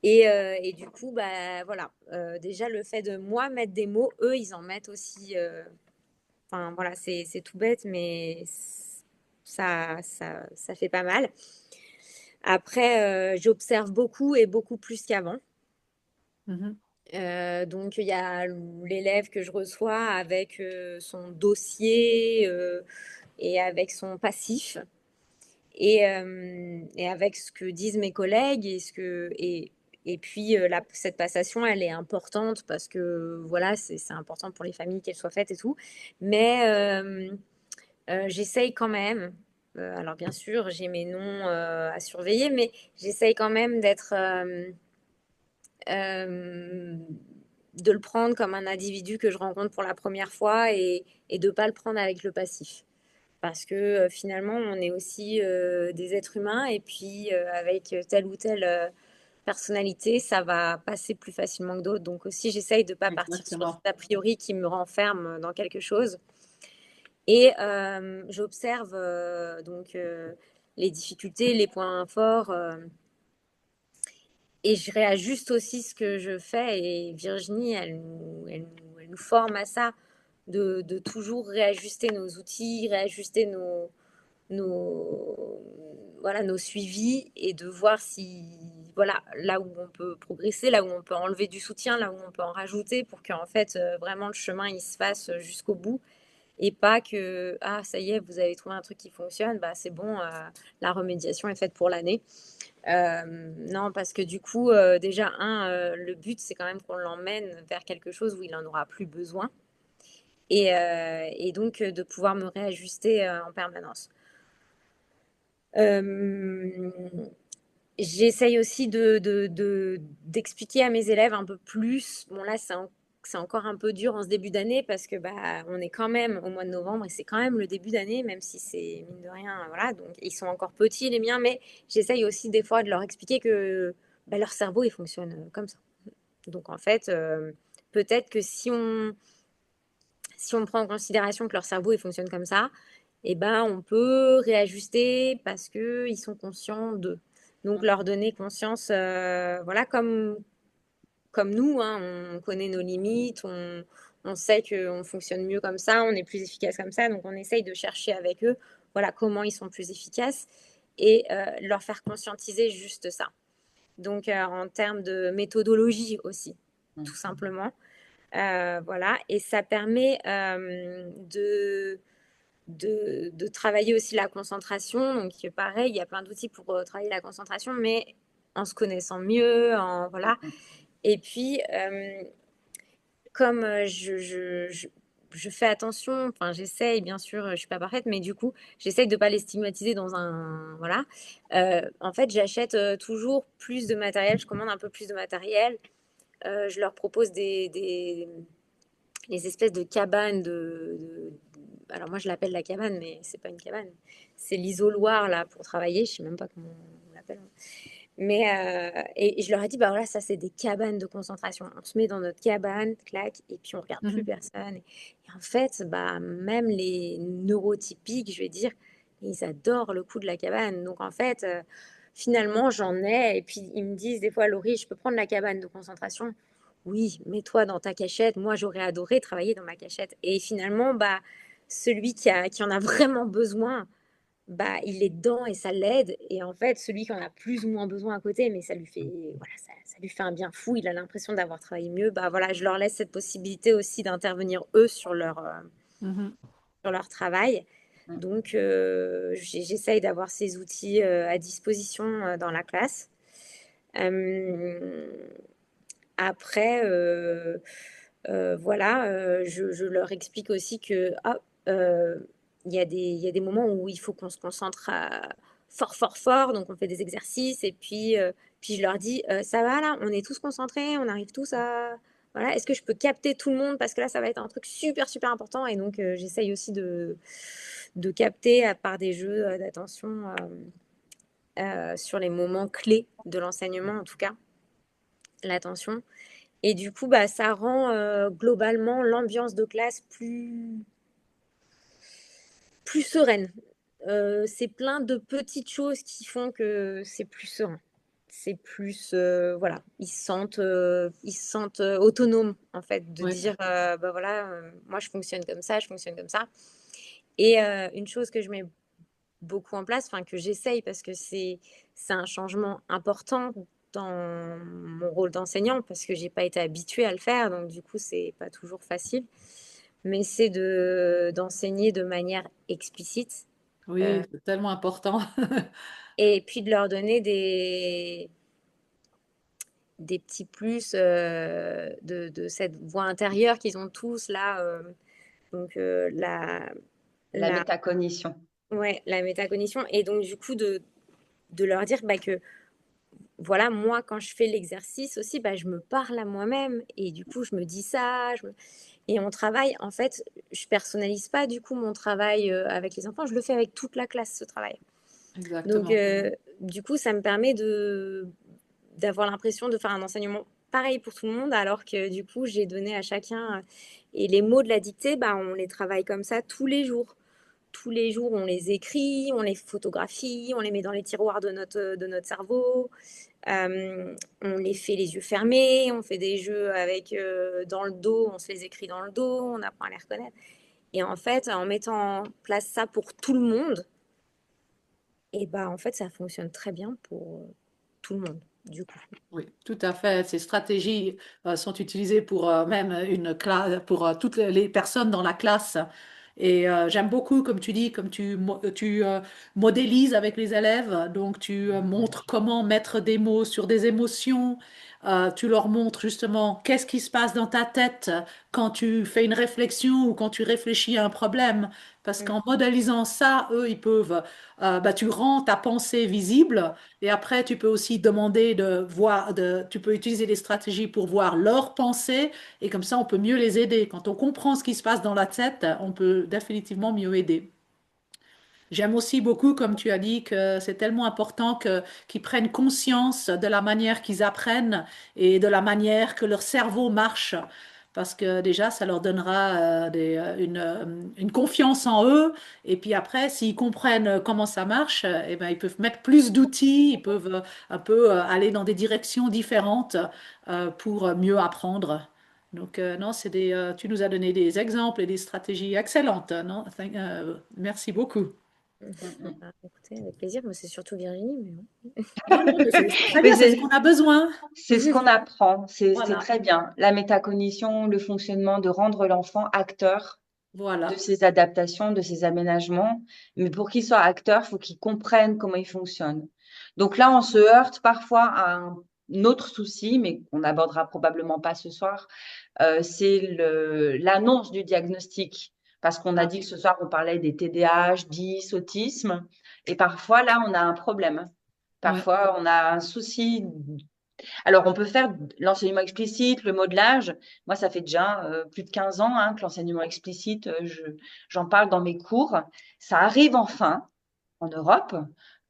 Et du coup, bah, voilà. Déjà, le fait de moi mettre des mots, eux, ils en mettent aussi. Enfin, voilà, c'est tout bête, mais ça fait pas mal. Après, j'observe beaucoup et beaucoup plus qu'avant. Mhm. Donc, il y a l'élève que je reçois avec son dossier et avec son passif et avec ce que disent mes collègues et puis cette passation, elle est importante parce que voilà, c'est important pour les familles qu'elle soit faite et tout. Mais j'essaye quand même. Alors bien sûr, j'ai mes noms à surveiller, mais j'essaye quand même euh, de le prendre comme un individu que je rencontre pour la première fois et de ne pas le prendre avec le passif. Parce que finalement, on est aussi des êtres humains et puis avec telle ou telle personnalité, ça va passer plus facilement que d'autres. Donc aussi, j'essaye de ne pas partir sur Exactement. a priori qui me renferme dans quelque chose. Et j'observe donc les difficultés, les points forts et je réajuste aussi ce que je fais. Et Virginie, elle nous forme à ça, de toujours réajuster nos outils, réajuster nos, voilà, nos suivis et de voir si, voilà, là où on peut progresser, là où on peut enlever du soutien, là où on peut en rajouter pour qu'en fait, vraiment, le chemin, il se fasse jusqu'au bout et pas que, ah, ça y est, vous avez trouvé un truc qui fonctionne, bah, c'est bon, la remédiation est faite pour l'année. Non, parce que du coup, déjà, le but, c'est quand même qu'on l'emmène vers quelque chose où il n'en aura plus besoin et donc de pouvoir me réajuster en permanence. Euh, J'essaye aussi d'expliquer à mes élèves un peu plus. Bon, là, c'est encore un peu dur en ce début d'année parce que bah, on est quand même au mois de novembre et c'est quand même le début d'année, même si c'est mine de rien, voilà. Donc, ils sont encore petits, les miens, mais j'essaye aussi des fois de leur expliquer que bah, leur cerveau, il fonctionne comme ça. Donc, en fait, peut-être que si on prend en considération que leur cerveau, il fonctionne comme ça, eh ben, on peut réajuster parce qu'ils sont conscients d'eux. Donc, leur donner conscience, voilà, comme nous, hein, on connaît nos limites, on sait qu'on fonctionne mieux comme ça, on est plus efficace comme ça, donc on essaye de chercher avec eux, voilà, comment ils sont plus efficaces et leur faire conscientiser juste ça. Donc, en termes de méthodologie aussi, tout simplement. Voilà, et ça permet de travailler aussi la concentration. Donc, pareil, il y a plein d'outils pour travailler la concentration, mais en se connaissant mieux, voilà. Et puis, comme je fais attention, enfin, j'essaye, bien sûr, je suis pas parfaite, mais du coup, j'essaye de pas les stigmatiser dans un, voilà. En fait, j'achète toujours plus de matériel, je commande un peu plus de matériel. Je leur propose les espèces de cabanes alors moi je l'appelle la cabane, mais c'est pas une cabane. C'est l'isoloir là pour travailler. Je sais même pas comment on l'appelle. Mais et je leur ai dit bah voilà, ça c'est des cabanes de concentration. On se met dans notre cabane, clac, et puis on regarde plus Mhm. personne. Et en fait, bah même les neurotypiques, je vais dire, ils adorent le coup de la cabane. Donc en fait, finalement j'en ai. Et puis ils me disent des fois, Laurie, je peux prendre la cabane de concentration. Oui, mets-toi dans ta cachette. Moi, j'aurais adoré travailler dans ma cachette. Et finalement, bah, celui qui en a vraiment besoin, bah, il est dedans et ça l'aide. Et en fait, celui qui en a plus ou moins besoin à côté, mais ça lui fait, voilà, ça lui fait un bien fou. Il a l'impression d'avoir travaillé mieux. Bah voilà, je leur laisse cette possibilité aussi d'intervenir eux Mhm. sur leur travail. Donc, j'essaye d'avoir ces outils à disposition dans la classe. Euh, Après, voilà, je leur explique aussi que il y a des moments où il faut qu'on se concentre fort, fort, fort. Donc, on fait des exercices et puis je leur dis, ça va là, on est tous concentrés, on arrive tous à... Voilà, est-ce que je peux capter tout le monde? Parce que là, ça va être un truc super, super important. Et donc, j'essaye aussi de capter par des jeux d'attention sur les moments clés de l'enseignement, en tout cas, l'attention. Et du coup, bah, ça rend globalement l'ambiance de classe plus sereine. C'est plein de petites choses qui font que c'est plus serein. C'est plus, voilà, ils se sentent autonomes, en fait, de Oui, dire, bah voilà, moi je fonctionne comme ça, je fonctionne comme ça. Et une chose que je mets beaucoup en place, enfin que j'essaye parce que c'est un changement important dans mon rôle d'enseignant parce que j'ai pas été habituée à le faire, donc du coup c'est pas toujours facile. Mais c'est d'enseigner de manière explicite euh, oui, c'est tellement important. et puis de leur donner des petits plus de cette voix intérieure qu'ils ont tous là. Donc La la, métacognition. ouais, la métacognition. Et donc du coup de leur dire bah, que voilà, moi, quand je fais l'exercice aussi, bah, je me parle à moi-même et du coup, je me dis ça. Et on travaille, en fait, je personnalise pas du coup mon travail avec les enfants, je le fais avec toute la classe, ce travail. Donc, Exactement. du coup, ça me permet d'avoir l'impression de faire un enseignement pareil pour tout le monde, alors que du coup, j'ai donné à chacun. Et les mots de la dictée, bah, on les travaille comme ça tous les jours. Tous les jours, on les écrit, on les photographie, on les met dans les tiroirs de notre cerveau. On les fait les yeux fermés, on fait des jeux avec dans le dos, on se les écrit dans le dos, on apprend à les reconnaître. Et en fait, en mettant en place ça pour tout le monde, et bah en fait, ça fonctionne très bien pour tout le monde, du coup. Oui, tout à fait. Ces stratégies sont utilisées pour même une classe, pour toutes les personnes dans la classe. Et j'aime beaucoup, comme tu dis, comme tu modélises avec les élèves. Donc, tu montres comment mettre des mots sur des émotions. Tu leur montres justement qu'est-ce qui se passe dans ta tête quand tu fais une réflexion ou quand tu réfléchis à un problème. Parce Mm. qu'en modélisant ça, eux, ils peuvent, bah, tu rends ta pensée visible. Et après, tu peux aussi demander de voir, tu peux utiliser des stratégies pour voir leurs pensées et comme ça, on peut mieux les aider. Quand on comprend ce qui se passe dans la tête, on peut définitivement mieux aider. J'aime aussi beaucoup, comme tu as dit, que c'est tellement important qu'ils prennent conscience de la manière qu'ils apprennent et de la manière que leur cerveau marche. Parce que déjà, ça leur donnera une confiance en eux. Et puis après, s'ils comprennent comment ça marche, eh ben, ils peuvent mettre plus d'outils, ils peuvent un peu aller dans des directions différentes pour mieux apprendre. Donc, non, tu nous as donné des exemples et des stratégies excellentes, non? Merci beaucoup. Mm, mm. Ah, écoutez, avec plaisir, mais c'est surtout Virginie, mais bon. Non, non, mais c'est très Mais bien, c'est ce qu'on a besoin. c'est ce qu'on apprend, c'est Voilà, très bien. La métacognition, le fonctionnement, de rendre l'enfant acteur de voilà. ses adaptations, de ses aménagements. Mais pour qu'il soit acteur, il faut qu'il comprenne comment il fonctionne. Donc là, on se heurte parfois à un autre souci, mais qu'on n'abordera probablement pas ce soir, c'est l'annonce du diagnostic. Parce qu'on a Ah, dit que ce soir, on parlait des TDAH, 10, autisme. Et parfois, là, on a un problème. ouais, Parfois, on a un souci. Alors, on peut faire l'enseignement explicite, le modelage. Moi, ça fait déjà plus de 15 ans que l'enseignement explicite, j'en parle dans mes cours. Ça arrive enfin en Europe.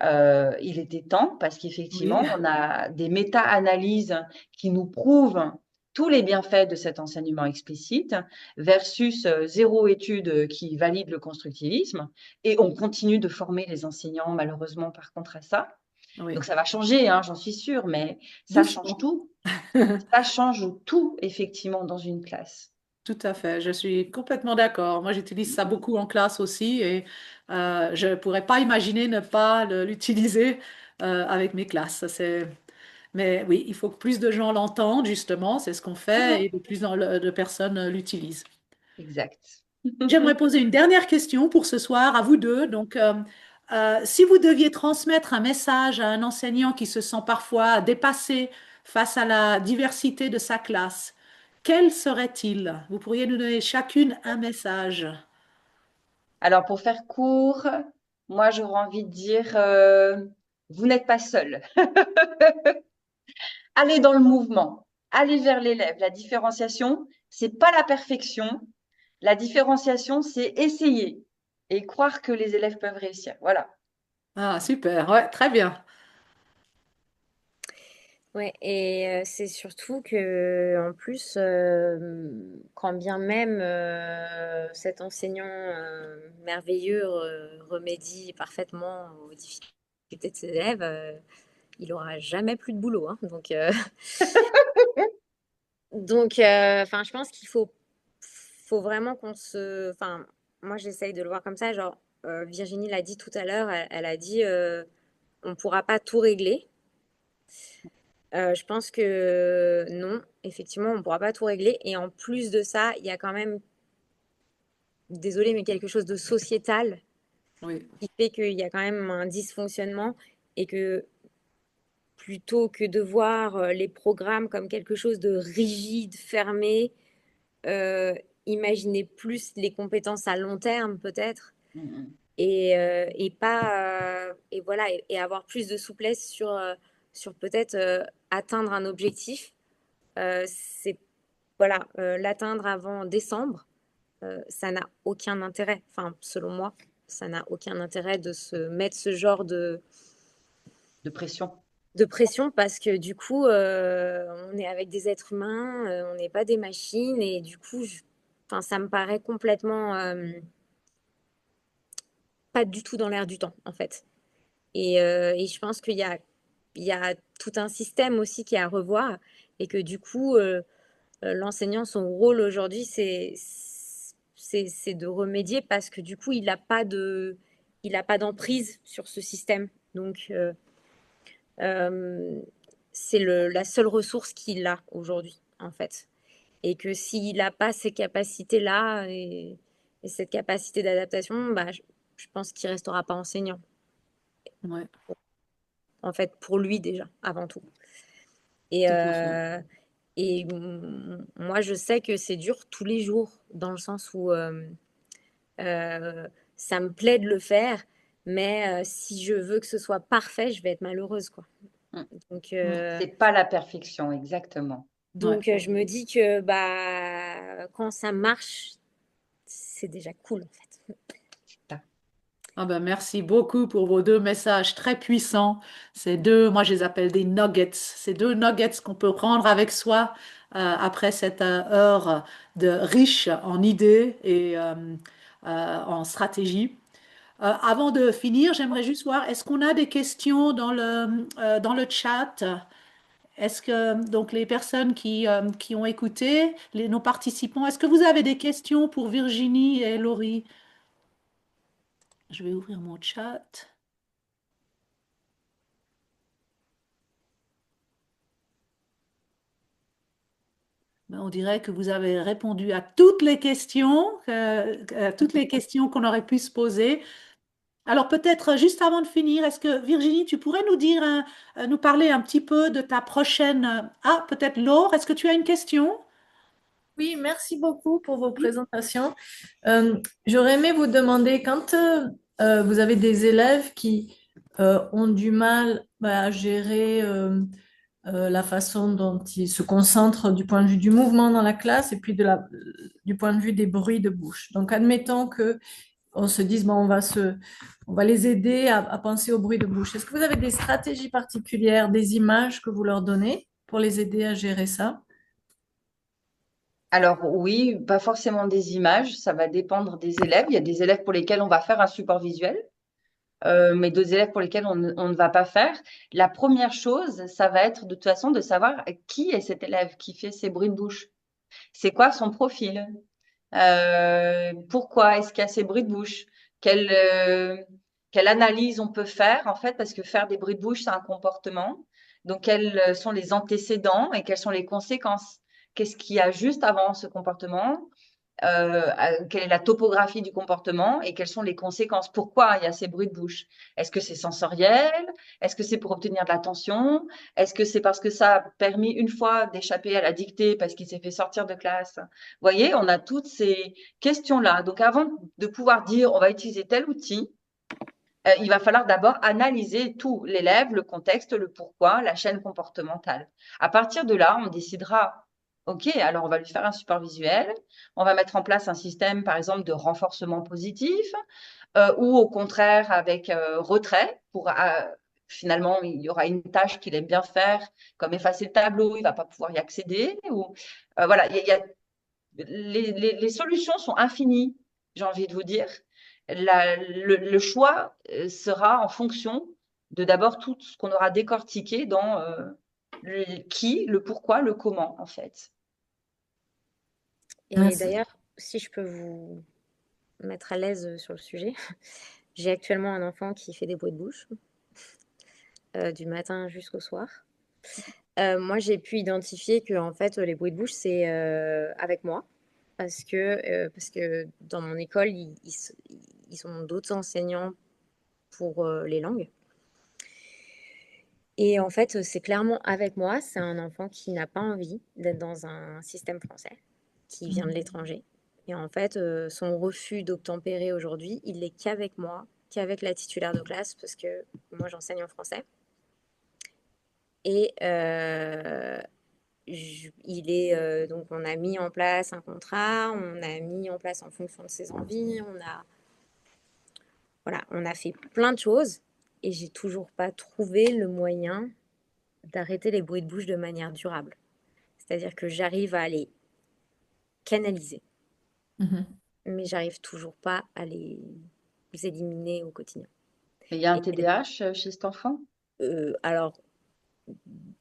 Il était temps parce oui, qu'effectivement, on a des méta-analyses qui nous prouvent tous les bienfaits de cet enseignement explicite versus zéro étude qui valide le constructivisme. Et on continue de former les enseignants, malheureusement, par contre, à ça. oui. Donc, ça va changer, j'en suis sûre, mais ça change Doucement. tout. Ça change tout, effectivement, dans une classe. Tout à fait, je suis complètement d'accord. Moi, j'utilise ça beaucoup en classe aussi et je ne pourrais pas imaginer ne pas l'utiliser avec mes classes. Mais oui, il faut que plus de gens l'entendent, justement, c'est ce qu'on fait Mhm. et de plus de personnes l'utilisent. Exact. J'aimerais poser une dernière question pour ce soir à vous deux. Donc, si vous deviez transmettre un message à un enseignant qui se sent parfois dépassé face à la diversité de sa classe, quel serait-il? Vous pourriez nous donner chacune un message. Alors, pour faire court, moi, j'aurais envie de dire, vous n'êtes pas seul. Allez dans le mouvement, allez vers l'élève. La différenciation, c'est pas la perfection. La différenciation, c'est essayer et croire que les élèves peuvent réussir. Voilà. Ah, super, ouais, très bien. Ouais, et c'est surtout que en plus, quand bien même cet enseignant merveilleux remédie parfaitement aux difficultés de ses élèves, il aura jamais plus de boulot, hein. Enfin, je pense faut vraiment enfin, moi j'essaye de le voir comme ça. Genre, Virginie l'a dit tout à l'heure, elle a dit, on pourra pas tout régler. Je pense que non, effectivement, on ne pourra pas tout régler. Et en plus de ça, il y a quand même, désolé, mais quelque chose de sociétal Oui, qui fait qu'il y a quand même un dysfonctionnement et que plutôt que de voir les programmes comme quelque chose de rigide, fermé, euh, imaginer plus les compétences à long terme peut-être Mhm. et pas et voilà et avoir plus de souplesse sur peut-être atteindre un objectif. C'est voilà, l'atteindre avant décembre, ça n'a aucun intérêt. Enfin, selon moi, ça n'a aucun intérêt de se mettre ce genre De pression. de pression parce que du coup, on est avec des êtres humains, on n'est pas des machines et du coup, enfin, ça me paraît complètement pas du tout dans l'air du temps, en fait. Et je pense il y a tout un système aussi qui est à revoir et que du coup, l'enseignant, son rôle aujourd'hui, c'est de remédier parce que du coup, il a pas d'emprise sur ce système. Euh, c'est la seule ressource qu'il a aujourd'hui, en fait. Et que s'il n'a pas ces capacités-là et cette capacité d'adaptation, bah, je pense qu'il restera pas enseignant, ouais, en fait, pour lui déjà, avant tout. Et, tout à fait. moi, je sais que c'est dur tous les jours, dans le sens où ça me plaît de le faire, mais si je veux que ce soit parfait, je vais être malheureuse, quoi. Mm. Donc, C'est pas la perfection, exactement. Ouais. je me dis que bah, quand ça marche, c'est déjà cool, en fait. Ah ben, merci beaucoup pour vos deux messages très puissants. Ces deux, moi je les appelle des nuggets. Ces deux nuggets qu'on peut prendre avec soi après cette heure de riche en idées et en stratégie. Avant de finir, j'aimerais juste voir, est-ce qu'on a des questions dans le chat? Est-ce que donc les personnes qui ont écouté, nos participants, est-ce que vous avez des questions pour Virginie et Laurie? Je vais ouvrir mon chat. Ben, on dirait que vous avez répondu à toutes les questions qu'on aurait pu se poser. Alors peut-être juste avant de finir, est-ce que Virginie, tu pourrais nous dire, nous parler un petit peu de ta prochaine... Ah, peut-être Laure, est-ce que tu as une question? Oui, merci beaucoup pour vos Oui. présentations. J'aurais aimé vous demander, quand vous avez des élèves qui ont du mal à gérer la façon dont ils se concentrent du point de vue du mouvement dans la classe et puis du point de vue des bruits de bouche. Donc, admettons que on se dise, bon, on va les aider à penser aux bruits de bouche. Est-ce que vous avez des stratégies particulières, des images que vous leur donnez pour les aider à gérer ça? Alors oui, pas forcément des images, ça va dépendre des élèves. Il y a des élèves pour lesquels on va faire un support visuel, mais d'autres élèves pour lesquels on ne va pas faire. La première chose, ça va être de toute façon de savoir qui est cet élève qui fait ces bruits de bouche. C'est quoi son profil? Pourquoi est-ce qu'il y a ces bruits de bouche? Quelle, euh, quelle analyse on peut faire en fait, parce que faire des bruits de bouche, c'est un comportement. Donc, quels sont les antécédents et quelles sont les conséquences? Qu'est-ce qu'il y a juste avant ce comportement? Quelle est la topographie du comportement et quelles sont les conséquences? Pourquoi il y a ces bruits de bouche? Est-ce que c'est sensoriel? Est-ce que c'est pour obtenir de l'attention? Est-ce que c'est parce que ça a permis une fois d'échapper à la dictée parce qu'il s'est fait sortir de classe? Vous voyez, on a toutes ces questions-là. Donc avant de pouvoir dire on va utiliser tel outil, il va falloir d'abord analyser tout, l'élève, le contexte, le pourquoi, la chaîne comportementale. À partir de là, on décidera, OK, alors on va lui faire un support visuel, on va mettre en place un système, par exemple, de renforcement positif, ou au contraire avec retrait, pour finalement, il y aura une tâche qu'il aime bien faire, comme effacer le tableau, il ne va pas pouvoir y accéder. Ou, voilà, les solutions sont infinies, j'ai envie de vous dire. Le choix sera en fonction de d'abord tout ce qu'on aura décortiqué dans le qui, le pourquoi, le comment, en fait. Et Merci. d'ailleurs, si je peux vous mettre à l'aise sur le sujet, j'ai actuellement un enfant qui fait des bruits de bouche du matin jusqu'au soir. Moi, j'ai pu identifier que en fait, les bruits de bouche, c'est avec moi. Parce que dans mon école, ils ont d'autres enseignants pour les langues. Et en fait, c'est clairement avec moi. C'est un enfant qui n'a pas envie d'être dans un système français, qui vient de l'étranger. Et en fait, son refus d'obtempérer aujourd'hui, il n'est qu'avec moi, qu'avec la titulaire de classe, parce que moi, j'enseigne en français. Et donc, on a mis en place un contrat, on a mis en place en fonction de ses envies, on a fait plein de choses et j'ai toujours pas trouvé le moyen d'arrêter les bruits de bouche de manière durable. C'est-à-dire que j'arrive à les canaliser, Mhm. mais j'arrive toujours pas à les éliminer au quotidien. Il y a un Et, TDAH chez cet enfant? alors,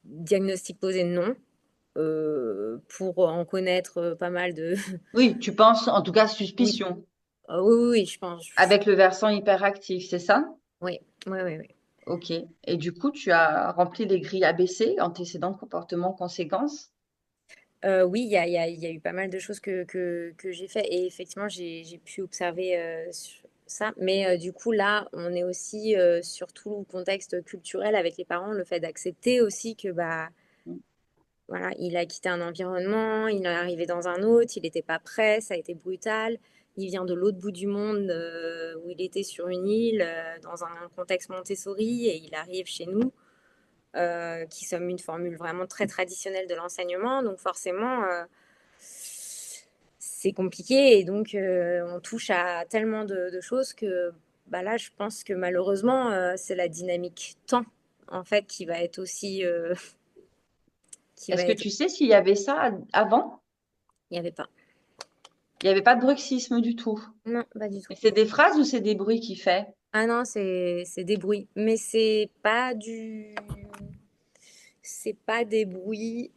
diagnostic posé, non. Pour en connaître pas mal de... Oui, tu penses, en tout cas, Oui, suspicion, oui, je pense. avec le versant hyperactif, c'est ça? Oui, oui, oui, oui. Ok. Et du coup, tu as rempli les grilles ABC, antécédents, comportement, conséquences? Oui, il y a eu pas mal de choses que j'ai fait et effectivement, j'ai pu observer ça. Mais du coup, là, on est aussi sur tout le contexte culturel avec les parents, le fait d'accepter aussi que bah, voilà, il a quitté un environnement, il est arrivé dans un autre, il n'était pas prêt, ça a été brutal. Il vient de l'autre bout du monde où il était sur une île dans un contexte Montessori et il arrive chez nous qui sommes une formule vraiment très traditionnelle de l'enseignement. Donc forcément, c'est compliqué et donc on touche à tellement de choses que bah là, je pense que malheureusement, c'est la dynamique temps en fait qui va être aussi qui va Est-ce que être. tu sais s'il y avait ça avant? Il n'y avait pas. Il n'y avait pas de bruxisme du tout. Non, pas du tout. Et c'est des phrases ou c'est des bruits qu'il fait? Ah non, c'est des bruits, mais c'est pas des bruits,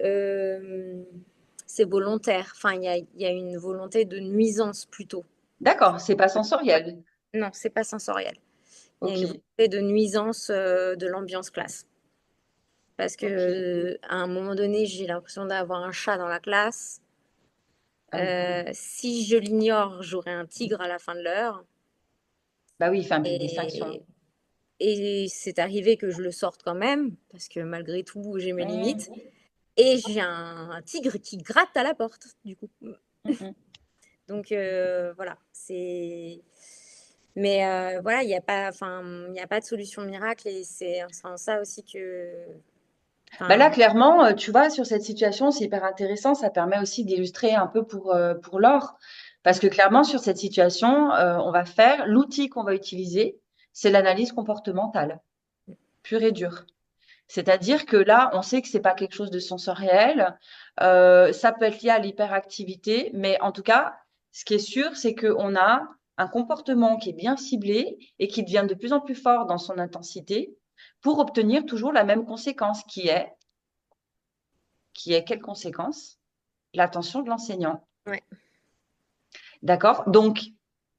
c'est volontaire. Enfin, il y a une volonté de nuisance plutôt. D'accord, c'est pas sensoriel. Non, c'est pas sensoriel. Il y a Ok, une volonté de nuisance de l'ambiance classe. Parce que ok. à un moment donné, j'ai l'impression d'avoir un chat dans la classe. Ah oui. Si je l'ignore, j'aurai un tigre à la fin de l'heure. Bah oui, il fait un peu de distinction. Et, et c'est arrivé que je le sorte quand même, parce que malgré tout, j'ai mes limites. Mmh, Et j'ai un tigre qui gratte à la porte, du coup. mmh. Donc voilà, c'est. Mais voilà, il n'y a pas de solution miracle et c'est en ça aussi que. Bah là, Enfin, clairement, tu vois, sur cette situation, c'est hyper intéressant. Ça permet aussi d'illustrer un peu pour Laure. Parce que clairement, sur cette situation, on va faire, l'outil qu'on va utiliser, c'est l'analyse comportementale, pure et dure. C'est-à-dire que là, on sait que c'est pas quelque chose de sensoriel. Ça peut être lié à l'hyperactivité, mais en tout cas, ce qui est sûr, c'est qu'on a un comportement qui est bien ciblé et qui devient de plus en plus fort dans son intensité pour obtenir toujours la même conséquence qui est quelle conséquence? L'attention de l'enseignant. ouais. D'accord? Donc,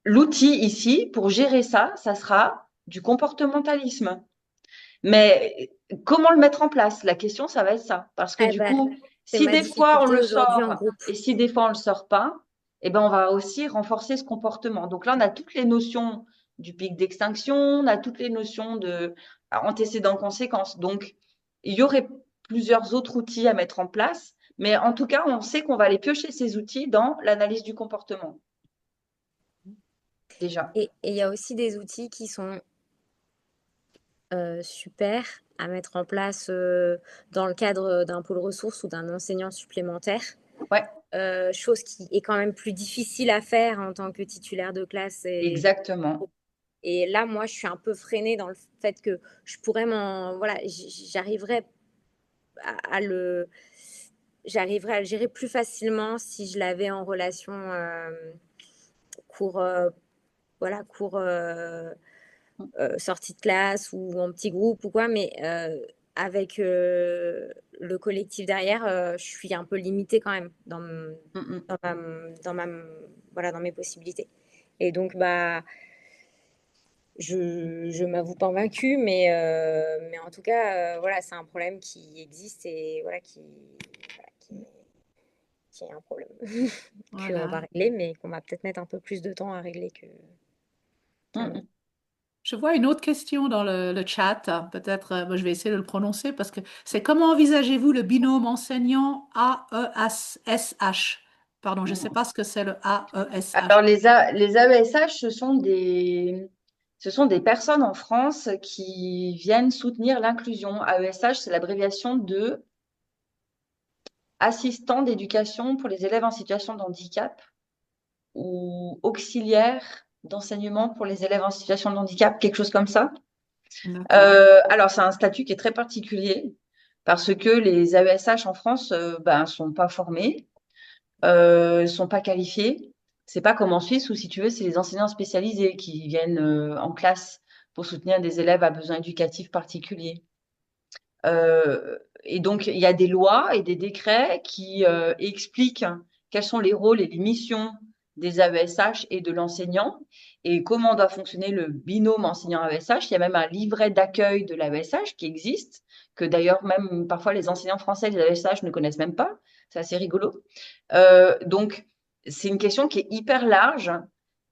l'outil ici, pour gérer ça, ça sera du comportementalisme. Mais comment le mettre en place? La question, ça va être ça. Parce que Eh du ben, coup, c'est si ma des fois on difficulté le aujourd'hui en sort groupe. et si des fois on le sort pas, eh ben on va aussi renforcer ce comportement. Donc là, on a toutes les notions du pic d'extinction, on a toutes les notions de antécédents-conséquences. Donc, il y aurait plusieurs autres outils à mettre en place, mais en tout cas, on sait qu'on va aller piocher ces outils dans l'analyse du comportement, déjà. Et il y a aussi des outils qui sont super à mettre en place dans le cadre d'un pôle ressources ou d'un enseignant supplémentaire. Ouais, Chose qui est quand même plus difficile à faire en tant que titulaire de classe. exactement. Et là, moi, je suis un peu freinée dans le fait que je pourrais voilà, j'arriverais à le, j'arriverais à le gérer plus facilement si je l'avais en relation cours, voilà, cours sortie de classe ou en petit groupe ou quoi, mais avec le collectif derrière, je suis un peu limitée quand même Mm, mm. dans ma, dans ma, voilà, dans mes possibilités. Et donc, bah, je m'avoue pas vaincue, mais en tout cas, voilà, c'est un problème qui existe et voilà, qui est un problème qu'on Voilà. va régler, mais qu'on va peut-être mettre un peu plus de temps à régler Mm, qu'un autre. mm. Je vois une autre question dans le chat. Peut-être, moi, je vais essayer de le prononcer parce que c'est comment envisagez-vous le binôme enseignant AESH? Pardon, je ne sais pas ce que c'est le AESH. Alors, les AESH, ce sont des personnes en France qui viennent soutenir l'inclusion. AESH, c'est l'abréviation de assistant d'éducation pour les élèves en situation de handicap ou auxiliaire d'enseignement pour les élèves en situation de handicap, quelque chose comme ça. D'accord. Alors, c'est un statut qui est très particulier parce que les AESH en France ben, sont pas formés, sont pas qualifiés. C'est pas comme en Suisse où, si tu veux, c'est les enseignants spécialisés qui viennent en classe pour soutenir des élèves à besoins éducatifs particuliers. Et donc, il y a des lois et des décrets qui expliquent quels sont les rôles et les missions des AESH et de l'enseignant et comment doit fonctionner le binôme enseignant-AESH. Il y a même un livret d'accueil de l'AESH qui existe, que d'ailleurs même parfois les enseignants français des AESH ne connaissent même pas. C'est assez rigolo. Donc, c'est une question qui est hyper large.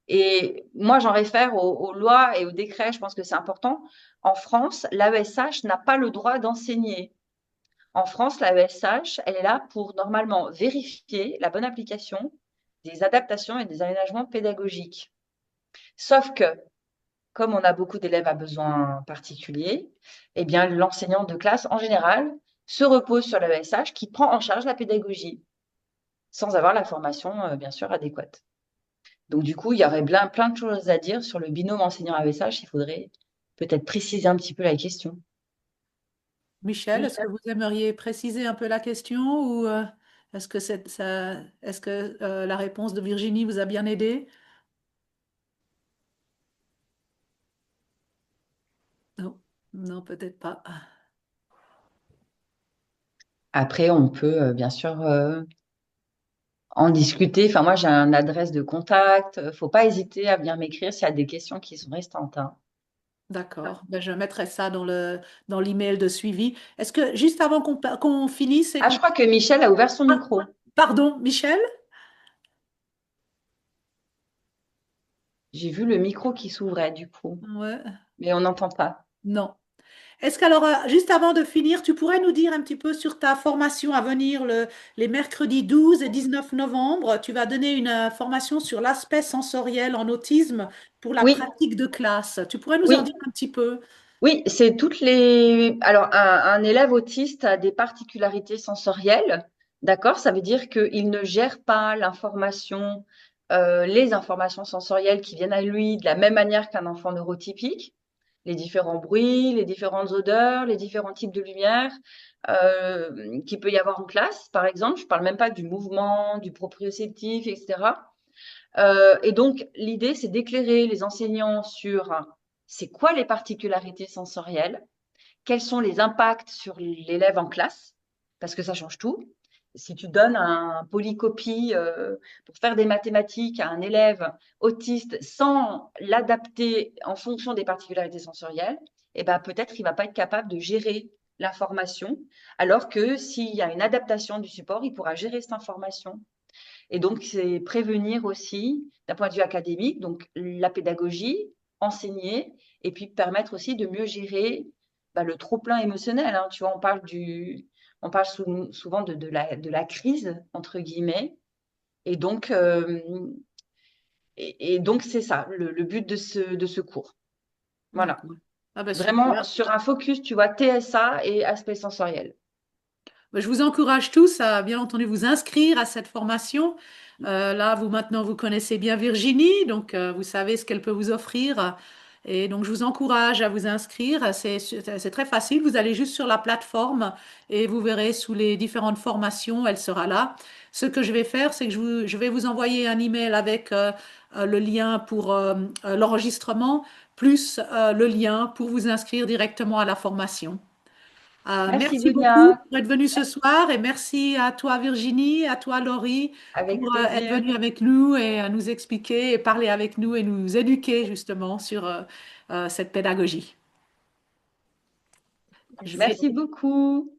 Et moi, j'en réfère aux lois et aux décrets, je pense que c'est important. En France, l'AESH n'a pas le droit d'enseigner. En France, l'AESH, elle est là pour normalement vérifier la bonne application des adaptations et des aménagements pédagogiques. Sauf que, comme on a beaucoup d'élèves à besoins particuliers, eh bien, l'enseignant de classe, en général, se repose sur l'AESH qui prend en charge la pédagogie, sans avoir la formation, bien sûr, adéquate. Donc, du coup, il y aurait plein de choses à dire sur le binôme enseignant-AESH. Il faudrait peut-être préciser un petit peu la question. Michel, est-ce que vous aimeriez préciser un peu la question ou est-ce que la réponse de Virginie vous a bien aidé? Non, non, peut-être pas. Après, on peut bien sûr en discuter. Enfin, moi, j'ai une adresse de contact. Faut pas hésiter à venir m'écrire s'il y a des questions qui sont restantes, hein. D'accord. Ben, je mettrai ça dans l'email de suivi. Est-ce que juste avant qu'on finisse et Ah, je qu'on... crois que Michel a ouvert son Ah, micro. pardon, Michel? J'ai vu le micro qui s'ouvrait du coup, Ouais, mais on n'entend pas. non. Est-ce qu'alors, juste avant de finir, tu pourrais nous dire un petit peu sur ta formation à venir les mercredis 12 et 19 novembre? Tu vas donner une formation sur l'aspect sensoriel en autisme pour la Oui, pratique de classe. Tu pourrais nous en oui, dire un petit peu? oui, c'est toutes les. Alors, un élève autiste a des particularités sensorielles, d'accord? Ça veut dire qu'il ne gère pas l'information, les informations sensorielles qui viennent à lui de la même manière qu'un enfant neurotypique. Les différents bruits, les différentes odeurs, les différents types de lumière qu'il peut y avoir en classe, par exemple. Je parle même pas du mouvement, du proprioceptif, etc. Et donc, l'idée, c'est d'éclairer les enseignants sur c'est quoi les particularités sensorielles, quels sont les impacts sur l'élève en classe, parce que ça change tout. Si tu donnes un polycopie pour faire des mathématiques à un élève autiste sans l'adapter en fonction des particularités sensorielles, eh ben, peut-être il va pas être capable de gérer l'information, alors que s'il y a une adaptation du support, il pourra gérer cette information. Et donc, c'est prévenir aussi d'un point de vue académique, donc la pédagogie, enseigner, et puis permettre aussi de mieux gérer le trop-plein émotionnel, hein. Tu vois, on parle souvent de la crise, entre guillemets. Et donc, donc c'est ça, le but de ce cours. Voilà. D'accord. Ah bah Vraiment super. sur un focus, tu vois, TSA et aspect sensoriel. Bah, je vous encourage tous à bien entendu vous inscrire à cette formation. Là, vous maintenant, vous connaissez bien Virginie, donc vous savez ce qu'elle peut vous offrir. Et donc, je vous encourage à vous inscrire. C'est très facile. Vous allez juste sur la plateforme et vous verrez sous les différentes formations, elle sera là. Ce que je vais faire, c'est que je vais vous envoyer un email avec le lien pour l'enregistrement, plus le lien pour vous inscrire directement à la formation. Merci Merci beaucoup Dunia, pour être venu ce soir et merci à toi Virginie, à toi Laurie avec pour être plaisir. venu avec nous et nous expliquer et parler avec nous et nous éduquer justement sur cette pédagogie. Je vais Merci beaucoup.